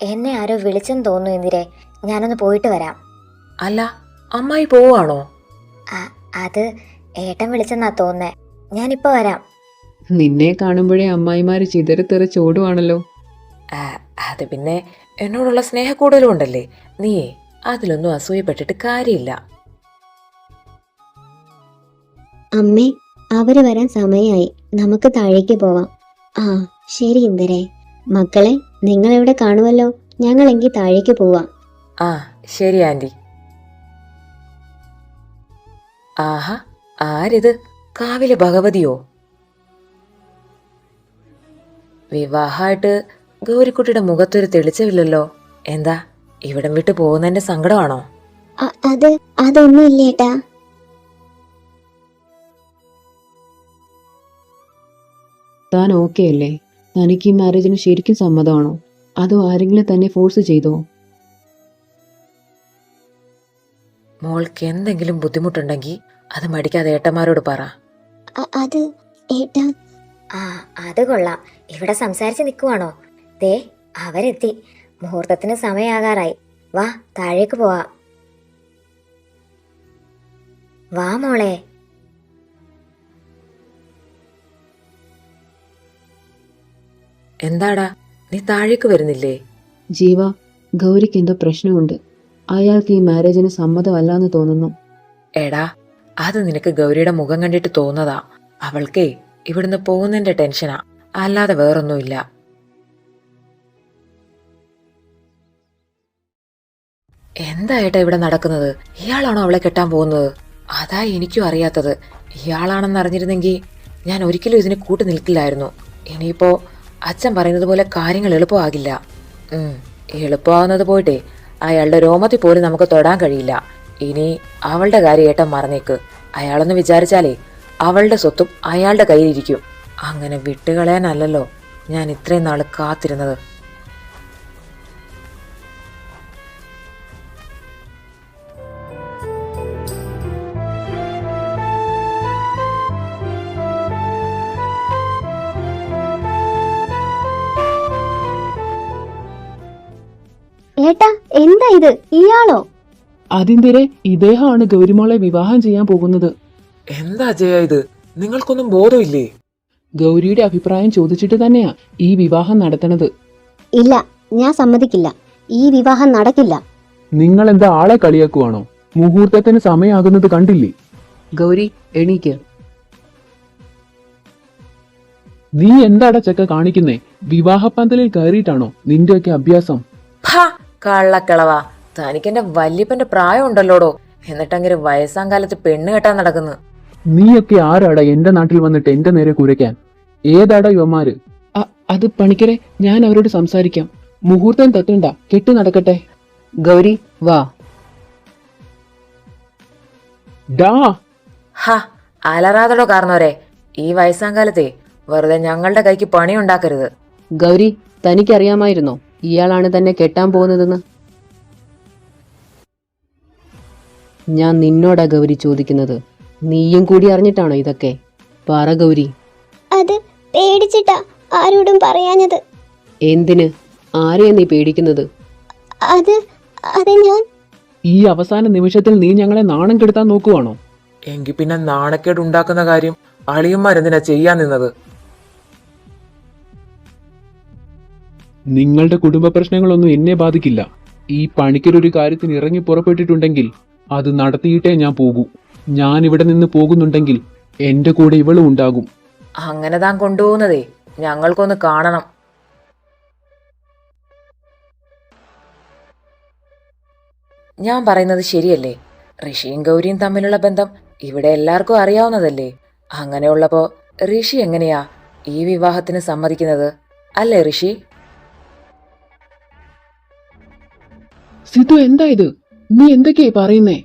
Speaker 3: എന്നെ ആരോ വിളിച്ചെന്ന് തോന്നുന്നു എന്തിരെ. ഞാനൊന്ന് പോയിട്ട് വരാം.
Speaker 1: അല്ല, അമ്മായി പോവാണോ?
Speaker 3: അത് ഏട്ടൻ വിളിച്ചെന്നാ തോന്നേ. ഞാനിപ്പോ വരാം.
Speaker 2: നിന്നെ കാണുമ്പോഴേ അമ്മായിമാര് ചിതറിത്തെറിച്ചോടുവാണല്ലോ.
Speaker 1: അത് പിന്നെ എന്നോടുള്ള സ്നേഹക്കൂടുതലും ഉണ്ടല്ലേ. നീയേ അതിലൊന്നും അസൂയപ്പെട്ടിട്ട് കാര്യമില്ല.
Speaker 3: അമ്മേ, അവര് വരാൻ സമയമായി. നമുക്ക് താഴേക്ക് പോവാം. ശരി ഇന്ദിരേ. മക്കളെ, നിങ്ങൾ എവിടെ കാണുമല്ലോ. ഞങ്ങളെങ്കിൽ താഴേക്ക് പോവാം.
Speaker 1: ശരി ആന്റി. ആഹാ, ആരിത്? കാവിലെ ഭഗവതിയോ? വിവാഹമായിട്ട് ഗൗരിക്കുട്ടിയുടെ മുഖത്തൊരു തെളിച്ചമില്ലല്ലോ. എന്താ, ഇവിടം വിട്ട് പോകുന്നതിന്റെ സങ്കടമാണോ?
Speaker 3: അതൊന്നും ഇല്ലേട്ടാ.
Speaker 2: താൻ ഓക്കെ അല്ലേ? തനിക്ക് ഈ മാരേജിന് ശരിക്കും സമ്മതമാണോ? അതോ ആരെങ്കിലും തന്നെ ഫോഴ്സ് ചെയ്തോ?
Speaker 1: മോൾക്ക് എന്തെങ്കിലും ബുദ്ധിമുട്ടുണ്ടെങ്കിൽ അത് മടിക്കാതെ ഏട്ടന്മാരോട് പറ.
Speaker 3: അത് ഏട്ടാ. അത് കൊള്ളാം. ഇവിടെ സംസാരിച്ച് നിൽക്കുവാണോ? ദേ, അവരെത്തി. മുഹൂർത്തത്തിന് സമയാകാറായി. വാ, താഴേക്ക് പോവാ. വാ മോളെ.
Speaker 1: എന്താടാ, നീ താഴേക്ക് വരുന്നില്ലേ?
Speaker 2: ജീവ, ഗൗരിക്ക് എന്തോ പ്രശ്നമുണ്ട്. അയാൾക്ക് ഈ മാരേജിന് സമ്മതമല്ലാന്ന് തോന്നുന്നു.
Speaker 1: എടാ, അത് നിനക്ക് ഗൗരിയുടെ മുഖം കണ്ടിട്ട് തോന്നതാ. അവൾക്കേ ഇവിടുന്ന് പോകുന്നതിന്റെ ടെൻഷനാ, അല്ലാതെ വേറൊന്നുമില്ല. എന്താ ഏട്ടാ ഇവിടെ നടക്കുന്നത്? ഇയാളാണോ അവളെ കെട്ടാൻ പോകുന്നത്? അതാ എനിക്കും അറിയാത്തത്. ഇയാളാണെന്ന് അറിഞ്ഞിരുന്നെങ്കിൽ ഞാൻ ഒരിക്കലും ഇതിന് കൂട്ടു നിൽക്കില്ലായിരുന്നു. ഇനിയിപ്പോ അച്ഛൻ പറയുന്നത് പോലെ കാര്യങ്ങൾ എളുപ്പമാകില്ല. എളുപ്പമാവുന്നത് പോയിട്ടേ അയാളുടെ രോമത്തിൽ പോലും നമുക്ക് തൊടാൻ കഴിയില്ല. ഇനി അവളുടെ കാര്യം ഏട്ടൻ മറന്നേക്ക്. അയാളൊന്ന് വിചാരിച്ചാലേ അവളുടെ സ്വത്തും അയാളുടെ കയ്യിലിരിക്കും. അങ്ങനെ വിട്ടുകളയാനല്ലല്ലോ ഞാൻ ഇത്രയും നാള് കാത്തിരുന്നത്.
Speaker 3: ഏട്ടാ, എന്താ ഇത്? ഇയാളോ?
Speaker 4: അതിന്തിരെ ഇദ്ദേഹമാണ് ഗൗരിമോളെ വിവാഹം ചെയ്യാൻ പോകുന്നത്.
Speaker 5: എന്താ ജയ ഇത്? നിങ്ങൾക്കൊന്നും ബോധമില്ലേ?
Speaker 4: ഗൗരിയുടെ അഭിപ്രായം ചോദിച്ചിട്ട് തന്നെയാ ഈ വിവാഹം നടത്തണത്.
Speaker 3: ഇല്ല, ഞാൻ സമ്മതിക്കില്ല. ഈ വിവാഹം നടക്കില്ല.
Speaker 4: നിങ്ങൾ എന്താ ആളെ കളിയാക്കുവാണോ? മുഹൂർത്തത്തിന് സമയമാകുന്നത് കണ്ടില്ലേ?
Speaker 2: ഗൗരി, എണീക്ക്.
Speaker 4: നീ എന്താടാ ചെക്ക കാണിക്കുന്നേ? വിവാഹപ്പന്തലിൽ കയറിയിട്ടാണോ നിന്റെയൊക്കെ അഭ്യാസം?
Speaker 1: കള്ളക്കളവാ, തനിക്കെന്റെ വല്യപ്പന്റെ പ്രായം ഉണ്ടല്ലോടോ. എന്നിട്ടങ്ങനെ വയസ്സാം കാലത്ത് പെണ്ണ് കെട്ടാൻ നടക്കുന്നു.
Speaker 4: നീയൊക്കെ ആരാടാ എന്റെ നാട്ടിൽ വന്നിട്ട് എന്റെ നേരെ കുരയ്ക്കാൻ? ഏതാടാ യുവമാര്? അത് പണിക്കരെ, ഞാൻ അവരോട് സംസാരിക്കാം. മുഹൂർത്തം തെറ്റണ്ട, കെട്ട് നടക്കട്ടെ.
Speaker 2: ഗൗരി വാ.
Speaker 4: ഡാ
Speaker 1: ഹ, അലറാതടോ കാരണവരെ, ഈ വയസ്സാങ്കാലത്തെ വെറുതെ ഞങ്ങളുടെ കൈക്ക് പണിയുണ്ടാക്കരുത്.
Speaker 2: ഗൗരി, തനിക്കറിയാമായിരുന്നോ ഇയാളാണ് തന്നെ കെട്ടാൻ പോകുന്നതെന്ന്? ഞാൻ നിന്നോടാ ഗൗരി ചോദിക്കുന്നത്. നീയും കൂടി അറിഞ്ഞിട്ടാണോ ഇതൊക്കെ? പറ ഗൗരി.
Speaker 3: അത് പേടിച്ചിട്ടാ ആരോടും പറയാഞ്ഞത്.
Speaker 2: എന്തിന്? ആരെയാ നീ പേടിക്കുന്നത്?
Speaker 3: അത് ഞാൻ
Speaker 4: ഈ അവസാന നിമിഷത്തിൽ നീ ഞങ്ങളെ നാണം കെടുത്താൻ നോക്കുവാണോ?
Speaker 5: എങ്കിൽ പിന്നെ നാണക്കേട് ഉണ്ടാക്കുന്ന കാര്യം അളിയന്മാരെന്തിനാ ചെയ്യാൻ നിന്നത്?
Speaker 4: നിങ്ങളുടെ കുടുംബ പ്രശ്നങ്ങളൊന്നും എന്നെ ബാധിക്കില്ല. ഈ പണിക്കരൊരു കാര്യത്തിന് ഇറങ്ങി പുറപ്പെട്ടിട്ടുണ്ടെങ്കിൽ അത് നടത്തിയിട്ടേ ഞാൻ പോകൂ. ഞാൻ ഇവിടെ നിന്ന് പോകുന്നുണ്ടെങ്കിൽ എന്റെ കൂടെ ഇവളും ഉണ്ടാകും.
Speaker 1: അങ്ങനെ താൻ കൊണ്ടുപോകുന്നതേ ഞങ്ങൾക്കൊന്ന് കാണണം. ഞാൻ പറയുന്നത് ശരിയല്ലേ? ഋഷിയും ഗൗരിയും തമ്മിലുള്ള ബന്ധം ഇവിടെ എല്ലാവർക്കും അറിയാവുന്നതല്ലേ? അങ്ങനെയുള്ളപ്പോ ഋഷി എങ്ങനെയാ ഈ വിവാഹത്തിന് സമ്മതിക്കുന്നത്? അല്ലേ ഋഷി?
Speaker 4: സിധു, എന്താ ഇത്? നീ എന്തൊക്കെയായി പറയുന്നേ?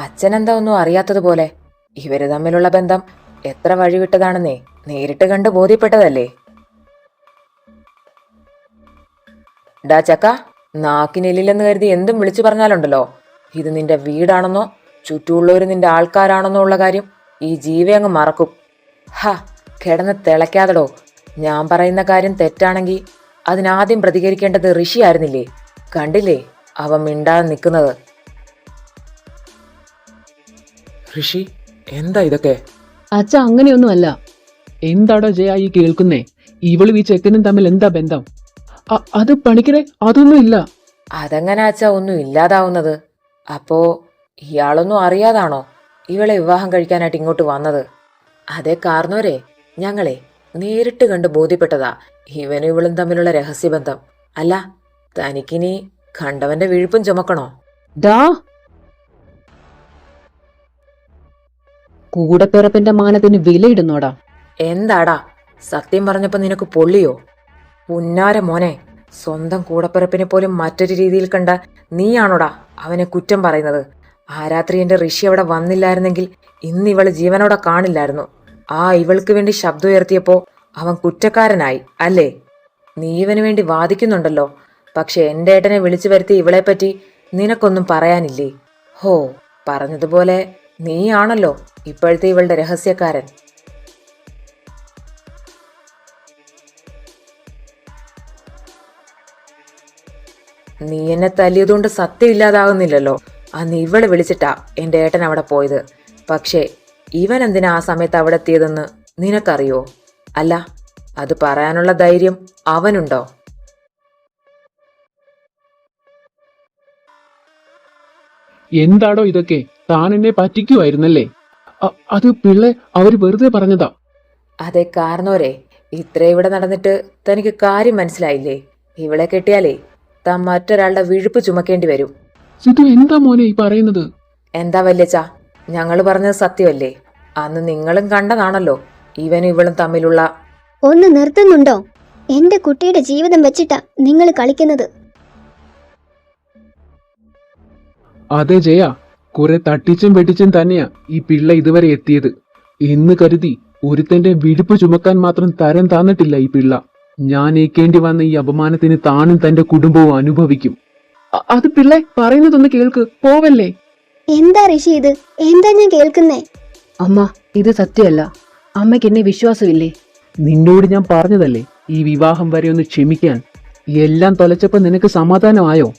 Speaker 1: അച്ഛനെന്താ ഒന്നും അറിയാത്തതുപോലെ? ഇവര് തമ്മിലുള്ള ബന്ധം എത്ര വഴിവിട്ടതാണെന്നേ നേരിട്ട് കണ്ട് ബോധ്യപ്പെട്ടതല്ലേ? ഡാ ചക്ക, നാക്കിനെല്ലില്ലെന്ന് കരുതി എന്തും വിളിച്ചു പറഞ്ഞാലുണ്ടല്ലോ, ഇത് നിന്റെ വീടാണെന്നോ ചുറ്റുമുള്ളവര് നിന്റെ ആൾക്കാരാണെന്നോ ഉള്ള കാര്യം ഈ ജീവ അങ്ങ് മറക്കും. ഹ, കിടന്ന് തിളയ്ക്കാതടോ. ഞാൻ പറയുന്ന കാര്യം തെറ്റാണെങ്കിൽ അതിനാദ്യം പ്രതികരിക്കേണ്ടത് ഋഷി ആയിരുന്നില്ലേ? കണ്ടില്ലേ അവൻ മിണ്ടാതെ നിൽക്കുന്നത്?
Speaker 5: ഋഷി, എന്താ ഇതൊക്കെ?
Speaker 2: അച്ഛ, അങ്ങനെയൊന്നും അല്ല.
Speaker 4: എന്താടോ ജയ ഈ കേൾക്കുന്നേ? ഇവളും ഈ ചെക്കനും തമ്മിൽ എന്താ ബന്ധം? അത് പണിക്കരെ, അതൊന്നും ഇല്ല.
Speaker 1: അതെങ്ങനെ അച്ഛാ ഒന്നും ഇല്ലാതാവുന്നത്? അപ്പോ ഇയാളൊന്നും അറിയാതാണോ ഇവളെ വിവാഹം കഴിക്കാനായിട്ട് ഇങ്ങോട്ട് വന്നത്? അതേ കാരണവരെ, ഞങ്ങളെ നേരിട്ട് കണ്ട് ബോധ്യപ്പെട്ടതാ ഇവനും ഇവളും തമ്മിലുള്ള രഹസ്യബന്ധം. അല്ല, തനിക്കിനി കണ്ടവന്റെ വിഴുപ്പും ചുമക്കണോ?
Speaker 2: ഡാ, കൂടപ്പിറപ്പിന്റെ മാനത്തിന് വിലയിടുന്നോടാ.
Speaker 1: എന്താടാ, സത്യം പറഞ്ഞപ്പോ നിനക്ക് പൊള്ളിയോ? പുന്നാര മോനെ, സ്വന്തം കൂടപ്പിറപ്പിനെ പോലും മറ്റൊരു രീതിയിൽ കണ്ട നീയാണോടാ അവനെ കുറ്റം പറയുന്നത്? ആ രാത്രി എന്റെ ഋഷി അവിടെ വന്നില്ലായിരുന്നെങ്കിൽ ഇന്ന് ഇവള് ജീവനോടെ കാണില്ലായിരുന്നു. ആ ഇവൾക്ക് വേണ്ടി ശബ്ദം ഉയർത്തിയപ്പോ അവൻ കുറ്റക്കാരനായി അല്ലേ? നീ ഇവന് വേണ്ടി വാദിക്കുന്നുണ്ടല്ലോ, പക്ഷെ എന്റെ ഏട്ടനെ വിളിച്ചു വരുത്തി ഇവളെപ്പറ്റി നിനക്കൊന്നും പറയാനില്ലേ? ഹോ, പറഞ്ഞതുപോലെ നീയാണല്ലോ ഇപ്പോഴത്തെ ഇവളുടെ രഹസ്യക്കാരൻ. നീ എന്നെ തല്ലിയതുകൊണ്ട് സത്യം ഇല്ലാതാകുന്നില്ലല്ലോ. അന്ന് ഇവള് വിളിച്ചിട്ടാ എന്റെ ഏട്ടൻ അവിടെ പോയത്. പക്ഷേ ഇവൻ എന്തിനാ ആ സമയത്ത് അവിടെ എത്തിയതെന്ന് നിനക്കറിയോ? അല്ല, അത് പറയാനുള്ള ധൈര്യം അവനുണ്ടോ?
Speaker 4: എന്താടോ ഇതൊക്കെ? താൻ എന്നെ പറ്റിക്കുമായിരുന്നല്ലേ? അത് പിള്ളെ അവര് വെറുതെ പറഞ്ഞതാ.
Speaker 1: അതെ കാരണവരെ, ഇത്ര ഇവിടെ നടന്നിട്ട് തനിക്ക് കാര്യം മനസ്സിലായില്ലേ? ഇവളെ കെട്ടിയാലേ താൻ മറ്റൊരാളുടെ വിഴുപ്പ് ചുമക്കേണ്ടി വരും.
Speaker 4: സിധു, എന്താ മോനെ ഈ പറയുന്നത്?
Speaker 1: എന്താ വല്യച്ചാ, ഞങ്ങള് പറഞ്ഞത് സത്യമല്ലേ? അന്ന് നിങ്ങളും കണ്ടതാണല്ലോ ഇവനും ഇവളും തമ്മിലുള്ള.
Speaker 3: ഒന്ന് നിർത്തുന്നുണ്ടോ? എന്റെ കുട്ടിയുടെ ജീവിതം വെച്ചിട്ടാ നിങ്ങൾ കളിക്കുന്നത്.
Speaker 4: അതെ ജയ, കുറെ തട്ടിച്ചും വെട്ടിച്ചും തന്നെയാ ഈ പിള്ള ഇതുവരെ എത്തിയത് എന്ന് കരുതി ഒരുത്തന്റെ വിടുപ്പ് ചുമക്കാൻ മാത്രം തരം താന്നിട്ടില്ല ഈ പിള്ള. ഞാൻ ഏക്കേണ്ടി വന്ന ഈ അപമാനത്തിന് താനും തന്റെ കുടുംബവും അനുഭവിക്കും. അത് പിള്ളെ പറയുന്നതൊന്ന് കേൾക്ക്, പോവല്ലേ?
Speaker 3: എന്താ ഋഷി ഇത്? എന്താ ഞാൻ കേൾക്കുന്നേ?
Speaker 2: അമ്മ, ഇത് സത്യമല്ല. അമ്മയ്ക്ക് എന്നെ വിശ്വാസമില്ലേ?
Speaker 4: നിന്നോട് ഞാൻ പറഞ്ഞതല്ലേ ഈ വിവാഹം വരെ ഒന്ന് ക്ഷമിക്കാൻ. എല്ലാം തൊലച്ചപ്പോ നിനക്ക് സമാധാനമായോ?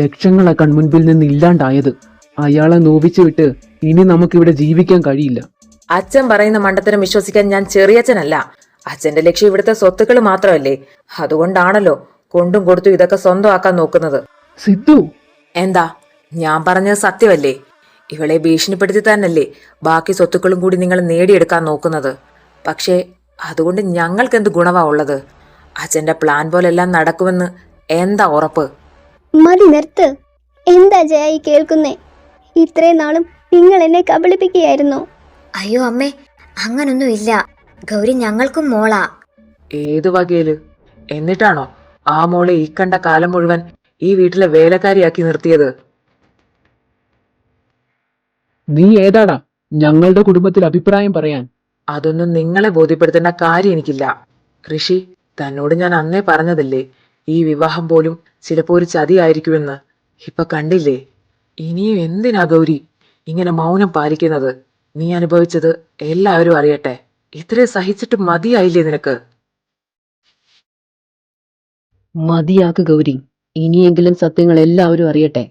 Speaker 4: ലക്ഷങ്ങളാ കൺമുൻപിൽ നിന്ന് ഇല്ലാണ്ടായത്. അയാളെ നോവിച്ചു വിട്ട് ഇനി നമുക്കിവിടെ ജീവിക്കാൻ കഴിയില്ല.
Speaker 1: അച്ഛൻ പറയുന്ന മണ്ടത്തരം വിശ്വസിക്കാൻ ഞാൻ ചെറിയച്ഛനല്ല. അച്ഛന്റെ ലക്ഷ്യം ഇവിടുത്തെ സ്വത്തുക്കൾ മാത്രമല്ലേ? അതുകൊണ്ടാണല്ലോ കൊണ്ടും കൊടുത്തും ഇതൊക്കെ സ്വന്തമാക്കാൻ നോക്കുന്നത്.
Speaker 4: സിദ്ധു,
Speaker 1: എന്താ, ഞാൻ പറഞ്ഞത് സത്യമല്ലേ? ഇവളെ ഭീഷണിപ്പെടുത്തി തന്നല്ലേ ബാക്കി സ്വത്തുക്കളും കൂടി നിങ്ങൾ നേടിയെടുക്കാൻ നോക്കുന്നത്. പക്ഷേ അതുകൊണ്ട് ഞങ്ങൾക്ക് എന്ത് ഗുണമാ ഉള്ളത്? അച്ഛന്റെ പ്ലാൻ പോലെല്ലാം നടക്കുമെന്ന് എന്താ ഉറപ്പ്?
Speaker 3: മതി, നിർത്ത്. എന്താ ജയായി കേൾക്കുന്നേ? ഇത്രയും നാളും നിങ്ങൾ എന്നെ കബളിപ്പിക്കുകയായിരുന്നോ?
Speaker 6: അയ്യോ അമ്മേ, അങ്ങനൊന്നും ഇല്ല. ഗൗരി ഞങ്ങൾക്കും മോളാ.
Speaker 1: ഏത് വകയില്? എന്നിട്ടാണോ ആ മോളെ ഈ കണ്ട കാലം മുഴുവൻ ഈ വീട്ടിലെ വേലക്കാരിയാക്കി നിർത്തിയത്?
Speaker 4: നീ ഏതാടാ ഞങ്ങളുടെ കുടുംബത്തിൽ അഭിപ്രായം പറയാൻ?
Speaker 1: അതൊന്നും നിങ്ങളെ ബോധ്യപ്പെടുത്തേണ്ട കാര്യം എനിക്കില്ല. ഋഷി, തന്നോട് ഞാൻ അന്നേ പറഞ്ഞതല്ലേ, ഈ വിവാഹം പോലും ചിലപ്പോ ഒരു ചതിയായിരിക്കുമെന്ന്. ഇപ്പൊ കണ്ടില്ലേ? ഇനിയും എന്തിനാ ഗൗരി ഇങ്ങനെ മൗനം പാലിക്കുന്നത്? നീ അനുഭവിച്ചത് എല്ലാവരും അറിയട്ടെ. ഇത്രയും സഹിച്ചിട്ട് മതിയായില്ലേ നിനക്ക്?
Speaker 2: മതിയാക്ക് ഗൗരി, ഇനിയെങ്കിലും സത്യങ്ങൾ എല്ലാവരും അറിയട്ടെ.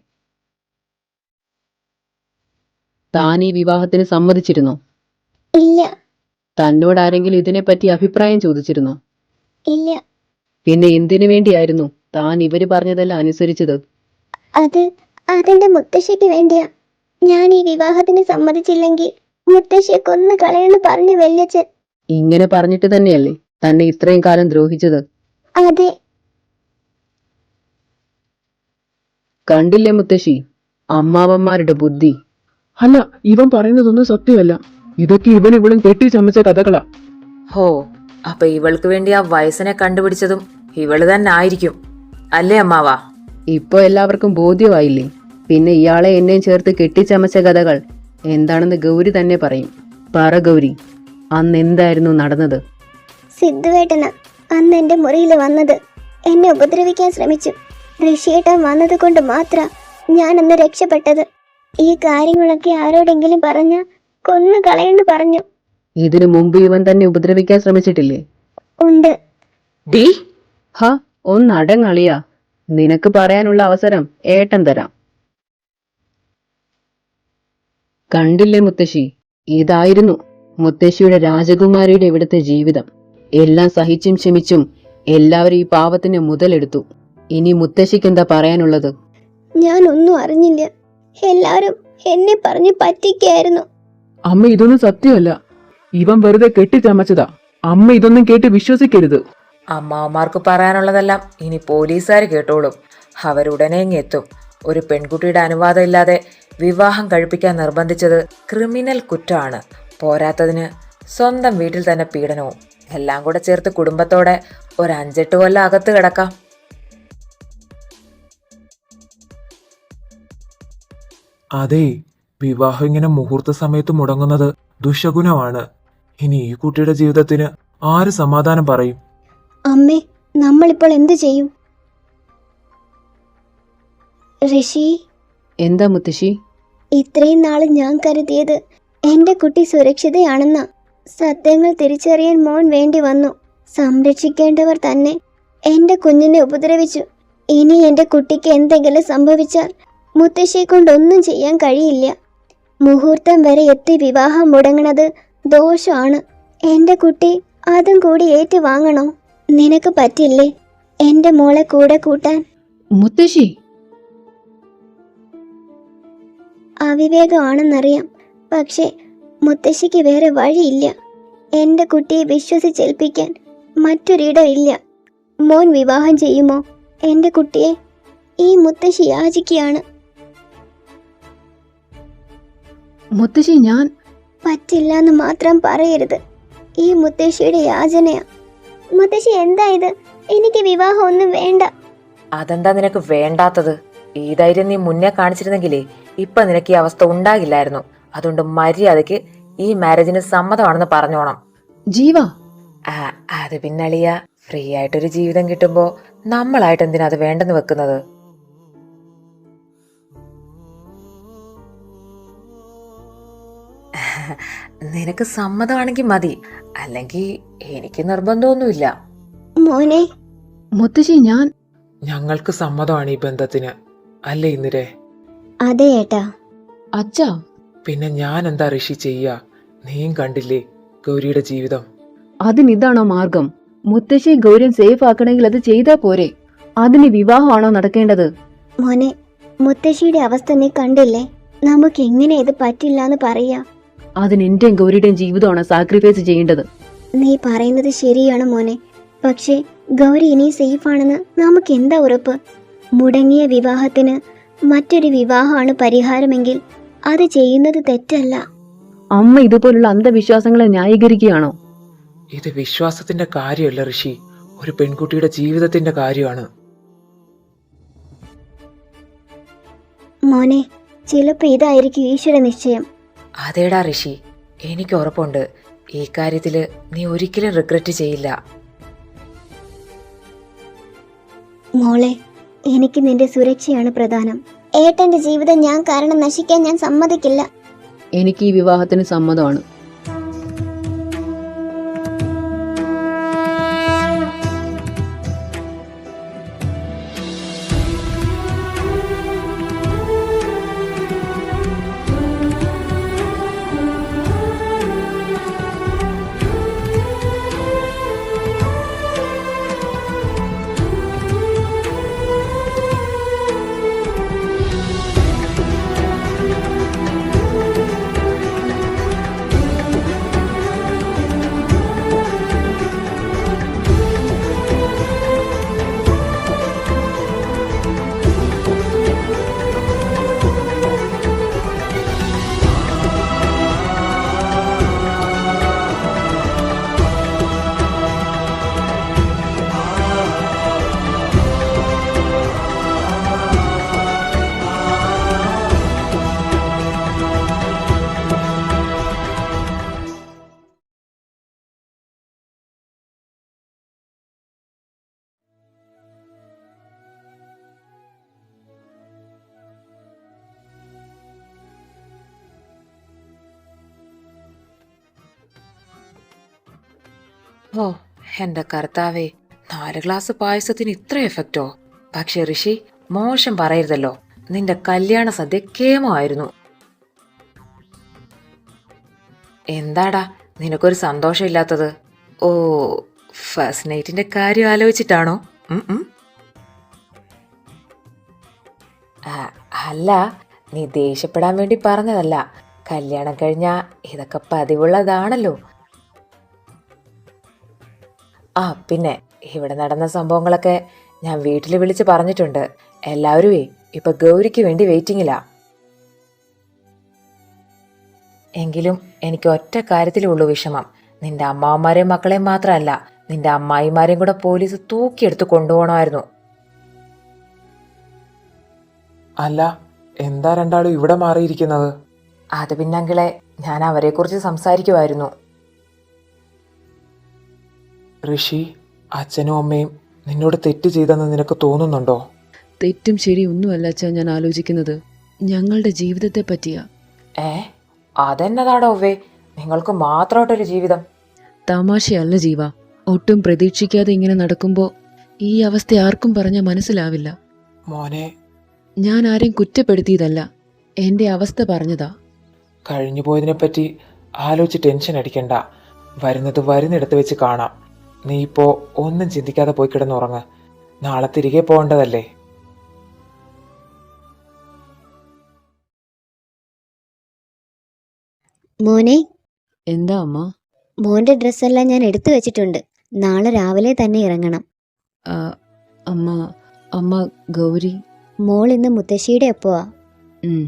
Speaker 2: താൻ ഈ വിവാഹത്തിന് സമ്മതിച്ചിരുന്നോ?
Speaker 3: ഇല്ല.
Speaker 2: തന്നോട് ആരെങ്കിലും ഇതിനെപ്പറ്റി അഭിപ്രായം ചോദിച്ചിരുന്നോ?
Speaker 3: ഇല്ല.
Speaker 2: പിന്നെ എന്തിനു വേണ്ടിയായിരുന്നു താൻ ഇവര് പറഞ്ഞതെല്ലാം അനുസരിച്ചത്?
Speaker 3: അതെന്റെ മുത്തശ്ശിക്ക് വേണ്ടിയാ. ഞാൻ ഈ വിവാഹത്തിന് സമ്മതിച്ചില്ലെങ്കിൽ മുത്തശ്ശിയെ കൊന്നു കളയെന്ന് പറഞ്ഞു വല്യച്ഛൻ.
Speaker 2: ഇങ്ങനെ പറഞ്ഞിട്ട് തന്നെയല്ലേ തന്നെ ഇത്രയും കാലം ദ്രോഹിച്ചത്?
Speaker 3: അതെ.
Speaker 2: കണ്ടില്ലേ മുത്തശ്ശി, അമ്മാവന്മാരുടെ ബുദ്ധി.
Speaker 4: അല്ല, ഇവൻ പറയുന്നതൊന്നും സത്യമല്ല. ഇതൊക്കെ ഇവളും കെട്ടിച്ചമച്ച കഥകളാ.
Speaker 1: ഹോ, അപ്പൊ ഇവൾക്ക് വേണ്ടി ആ വയസ്സിനെ കണ്ടുപിടിച്ചതും ഇവള് തന്നെ ആയിരിക്കും അല്ലേ അമ്മാവാ?
Speaker 2: ഇപ്പൊ എല്ലാവർക്കും ബോധ്യമായില്ലേ? പിന്നെ ഇയാളെ എന്നെയും ചേർത്ത് കെട്ടിച്ചമച്ച കഥകൾ എന്താണെന്ന് ഗൗരി തന്നെ പറയും. പറ ഗൗരി, അന്ന് എന്തായിരുന്നു നടന്നത്?
Speaker 3: സിദ്ധുവേട്ടന അന്ന് എന്റെ മുറിയിൽ വന്നത്. എന്നെ ഉപദ്രവിക്കാൻ ശ്രമിച്ചു. ഋഷിയേട്ടൻ വന്നത് കൊണ്ട് മാത്രം ഞാൻ അന്ന് രക്ഷപ്പെട്ടത്. ഈ കാര്യങ്ങളൊക്കെ ആരോടെങ്കിലും പറഞ്ഞ കൊന്നു കളയെന്ന് പറഞ്ഞു.
Speaker 2: ഇതിനു മുമ്പ് ഇവൻ തന്നെ ഉപദ്രവിക്കാൻ ശ്രമിച്ചിട്ടില്ലേ?
Speaker 3: ഉണ്ട്.
Speaker 1: ഡീ,
Speaker 2: ഹ, ഒന്നടങ്ങളിയാ. നിനക്ക് പറയാനുള്ള അവസരം ഏട്ടൻ തരാം. കണ്ടില്ലേ മുത്തശ്ശി, ഇതായിരുന്നു മുത്തശ്ശിയുടെ രാജകുമാരിയുടെ ഇവിടുത്തെ ജീവിതം. എല്ലാം സഹിച്ചും ക്ഷമിച്ചും എല്ലാവരും ഈ പാവത്തിന് മുതലെടുത്തു. ഇനി മുത്തശ്ശിക്ക് എന്താ പറയാനുള്ളത്?
Speaker 3: ഞാൻ ഒന്നും അറിഞ്ഞില്ല. എല്ലാവരും എന്നെ പറഞ്ഞു പറ്റിക്കായിരുന്നു.
Speaker 4: അമ്മ, ഇതൊന്നും സത്യമല്ല. ഇവൻ വെറുതെ കെട്ടിച്ചമച്ചതാ. അമ്മ ഇതൊന്നും കേട്ട് വിശ്വസിക്കരുത്.
Speaker 1: അമ്മാവന്മാർക്ക് പറയാനുള്ളതെല്ലാം ഇനി പോലീസുകാർ കേട്ടോളും. അവരുടനെ ഇങ്ങെത്തും. ഒരു പെൺകുട്ടിയുടെ അനുവാദം ഇല്ലാതെ വിവാഹം കഴിപ്പിക്കാൻ നിർബന്ധിച്ചത് ക്രിമിനൽ കുറ്റമാണ്. പോരാത്തതിന് സ്വന്തം വീട്ടിൽ തന്നെ പീഡനവും. എല്ലാം കൂടെ ചേർത്ത് കുടുംബത്തോടെ ഒരു 5-8 കൊല്ലം അകത്ത് കിടക്കാം.
Speaker 5: അതെ, വിവാഹം ഇങ്ങനെ മുഹൂർത്ത സമയത്ത് മുടങ്ങുന്നത് ദുശകുനമാണ്. ഇനി ഈ കുട്ടിയുടെ ജീവിതത്തിന് ആര് സമാധാനം പറയും?
Speaker 3: അമ്മേ, നമ്മളിപ്പോൾ എന്ത് ചെയ്യും? ഋഷി,
Speaker 2: എന്താ മുത്തശ്ശി?
Speaker 3: ഇത്രയും നാള് ഞാൻ കരുതിയത് എന്റെ കുട്ടി സുരക്ഷിതയാണെന്ന. സത്യങ്ങൾ തിരിച്ചറിയാൻ മോൻ വേണ്ടി വന്നു. സംരക്ഷിക്കേണ്ടവർ തന്നെ എന്റെ കുഞ്ഞിനെ ഉപദ്രവിച്ചു. ഇനി എന്റെ കുട്ടിക്ക് എന്തെങ്കിലും സംഭവിച്ചാൽ മുത്തശ്ശിയെ കൊണ്ടൊന്നും ചെയ്യാൻ കഴിയില്ല. മുഹൂർത്തം വരെ എത്തി വിവാഹം മുടങ്ങണത് ദോഷമാണ്. എന്റെ കുട്ടി അതും കൂടി ഏറ്റുവാങ്ങണോ? നിനക്ക് പറ്റില്ലേ എന്റെ മോളെ കൂടെ കൂട്ടാൻ?
Speaker 2: മുത്തശ്ശി,
Speaker 3: അവിവേകമാണെന്നറിയാം, പക്ഷേ മുത്തശ്ശിക്ക് വേറെ വഴിയില്ല. എന്റെ കുട്ടിയെ വിശ്വസിച്ചേൽപ്പിക്കാൻ മറ്റൊരിടം ഇല്ല. മോൻ വിവാഹം ചെയ്യുമോ എന്റെ കുട്ടിയെ? ഈ മുത്തശ്ശി യാചിക്കുകയാണ്.
Speaker 2: മുത്തശ്ശി, ഞാൻ
Speaker 3: പറ്റില്ലെന്ന് മാത്രം പറയരുത്. ഈ മുത്തശ്ശിയുടെ യാചനയാ. മുത്തശ്ശി, എന്താ ഇത്? എനിക്ക് വിവാഹം ഒന്നും വേണ്ട.
Speaker 1: അതെന്താ നിനക്ക് വേണ്ടാത്തത്? ഈ ധൈര്യം നീ മുന്നേ കാണിച്ചിരുന്നെങ്കിലേ ഇപ്പൊ നിനക്ക് ഈ അവസ്ഥ ഉണ്ടാകില്ലായിരുന്നു. അതുകൊണ്ട് മര്യാദയ്ക്ക് ഈ മാരേജിന് സമ്മതമാണെന്ന് പറഞ്ഞോണം.
Speaker 2: ജീവ,
Speaker 1: അത് പിന്നളിയ, ഫ്രീ ആയിട്ടൊരു ജീവിതം കിട്ടുമ്പോ നമ്മളായിട്ട് എന്തിനാ അത് വേണ്ടെന്ന് വെക്കുന്നത്? നിനക്ക് സമ്മതമാണെങ്കിൽ മതി, അല്ലെങ്കിൽ എനിക്ക് നിർബന്ധമൊന്നുമില്ല.
Speaker 3: മോനെ,
Speaker 2: മുത്തശ്ശി, ഞാൻ
Speaker 5: ഞങ്ങൾക്ക് സമ്മതമാണ് ഈ ബന്ധത്തിന്, അല്ലേ ഇന്ദിരേ?
Speaker 3: അതെ ഏട്ടാ.
Speaker 2: അച്ഛാ,
Speaker 5: പിന്നെ ഞാൻ എന്താ ഋഷി ചെയ്യാ? നീയും കണ്ടില്ലേ ഗൗരിയുടെ ജീവിതം.
Speaker 2: അതിനിതാണോ മാർഗം? മുത്തശ്ശി ഗൗരിയും സേഫ് ആക്കണമെങ്കിൽ അത് ചെയ്താ പോരെ? അതിന് വിവാഹമാണോ നടക്കേണ്ടത്?
Speaker 3: മോനെ, മുത്തശ്ശിയുടെ അവസ്ഥ നീ കണ്ടില്ലേ? നമുക്ക് എങ്ങനെ ഇത് പറ്റില്ല എന്ന് പറയാ?
Speaker 2: അതിന് എന്റെയും ഗൗരിയുടെയും ജീവിതമാണ് സാക്രിഫൈസ് ചെയ്യേണ്ടത്.
Speaker 3: നീ പറയുന്നത് ശരിയാണ് മോനെ. പക്ഷേ ഗൗരി ഇനി സേഫ് ആണെന്ന് നമുക്ക് എന്താ ഉറപ്പ്? മുടങ്ങിയ വിവാഹത്തിന് മറ്റൊരു വിവാഹമാണ് പരിഹാരമെങ്കിൽ അത് ചെയ്യുന്നത് തെറ്റല്ല.
Speaker 2: അമ്മ ഇതുപോലുള്ള അന്ധവിശ്വാസങ്ങളെ ന്യായീകരിക്കുകയാണോ?
Speaker 5: ഇത് വിശ്വാസത്തിന്റെ കാര്യമല്ല ഋഷി, ഒരു പെൺകുട്ടിയുടെ ജീവിതത്തിന്റെ കാര്യമാണ്.
Speaker 3: മോനെ, ചിലപ്പോ ഇതായിരിക്കും ഈശ്വര നിശ്ചയം.
Speaker 1: അതേടാ ഋഷി, എനിക്ക് ഉറപ്പുണ്ട് ഈ കാര്യത്തില് നീ ഒരിക്കലും റിഗ്രറ്റ് ചെയ്യില്ല.
Speaker 3: മോളെ, എനിക്ക് നിന്റെ സുരക്ഷയാണ് പ്രധാനം. ഏട്ടന്റെ ജീവിതം ഞാൻ കാരണം നശിക്കാൻ ഞാൻ സമ്മതിക്കില്ല.
Speaker 2: എനിക്ക് ഈ വിവാഹത്തിന് സമ്മതമാണ്.
Speaker 1: ഓ എന്റെ കർത്താവേ, 4 ഗ്ലാസ് പായസത്തിന് ഇത്ര എഫക്റ്റോ? പക്ഷെ ഋഷി, മോശം പറയരുതല്ലോ, നിന്റെ കല്യാണ സദ്യ കേമമായിരുന്നു. എന്താടാ നിനക്കൊരു സന്തോഷമില്ലാത്തത്? ഓ, ഫസ്റ്റ് നൈറ്റിന്റെ കാര്യം ആലോചിച്ചിട്ടാണോ? അല്ല, നീ ദേഷ്യപ്പെടാൻ വേണ്ടി പറഞ്ഞതല്ല. കല്യാണം കഴിഞ്ഞാ ഇതൊക്കെ പതിവുള്ളതാണല്ലോ. പിന്നെ ഇവിടെ നടന്ന സംഭവങ്ങളൊക്കെ ഞാൻ വീട്ടിൽ വിളിച്ച് പറഞ്ഞിട്ടുണ്ട്. എല്ലാവരുമേ ഇപ്പൊ ഗൗരിക്ക് വേണ്ടി വെയിറ്റിംഗിലാ. എങ്കിലും എനിക്ക് ഒറ്റ കാര്യത്തിലേ ഉള്ളൂ വിഷമം. നിന്റെ അമ്മാവന്മാരെയും മക്കളെയും മാത്രമല്ല, നിന്റെ അമ്മായിമാരെയും കൂടെ പോലീസ് തൂക്കിയെടുത്ത് കൊണ്ടുപോകണമായിരുന്നു.
Speaker 5: അല്ല, എന്താ രണ്ടാളും ഇവിടെ മാറിയിരിക്കുന്നത്?
Speaker 1: അത് പിന്നങ്കിളെ, ഞാൻ അവരെക്കുറിച്ച് സംസാരിക്കുമായിരുന്നു.
Speaker 5: ഋഷി, അച്ഛനും അമ്മയും നിന്നോട് തെറ്റ് ചെയ്തെന്ന് നിനക്ക് തോന്നുന്നുണ്ടോ?
Speaker 2: തെറ്റും ശരിയും ഒന്നുമല്ല അച്ഛാ ഞാൻ ആലോചിക്കുന്നത്. ഞങ്ങളുടെ ജീവിതത്തെ പറ്റിയാ.
Speaker 1: അതെന്നതാടോ ഒവ്വേ, നിങ്ങൾക്ക് മാത്രമായിട്ടൊരു ജീവിതം?
Speaker 2: തമാശയല്ല ജീവ. ഒട്ടും പ്രതീക്ഷിക്കാതെ ഇങ്ങനെ നടക്കുമ്പോൾ ഈ അവസ്ഥ ആർക്കും പറഞ്ഞാൽ മനസ്സിലാവില്ല.
Speaker 5: മോനെ,
Speaker 2: ഞാൻ ആരെയും കുറ്റപ്പെടുത്തിയതല്ല, എൻ്റെ അവസ്ഥ പറഞ്ഞതാ.
Speaker 5: കഴിഞ്ഞു പോയതിനെപ്പറ്റി ആലോചിച്ച് ടെൻഷൻ അടിക്കണ്ട. വരുന്നത് വരുന്നിടത്ത് വെച്ച് കാണാം. നീ ഇപ്പോ ഒന്നും ചിന്തിക്കാതെ പോയി കിടന്നുറങ്ങ്. നാളെ തിരികെ പോകേണ്ടതല്ലേ?
Speaker 3: മോനെ,
Speaker 2: എന്താ അമ്മ?
Speaker 3: മോന്റെ ഡ്രസ്സെല്ലാം ഞാൻ എടുത്തു വെച്ചിട്ടുണ്ട്. നാളെ രാവിലെ തന്നെ ഇറങ്ങണം.
Speaker 2: ആ, അമ്മ അമ്മ ഗൗരി.
Speaker 3: മോൾ ഇന്ന് മുത്തശ്ശിയുടെ ഒപ്പമാ.
Speaker 2: ഉം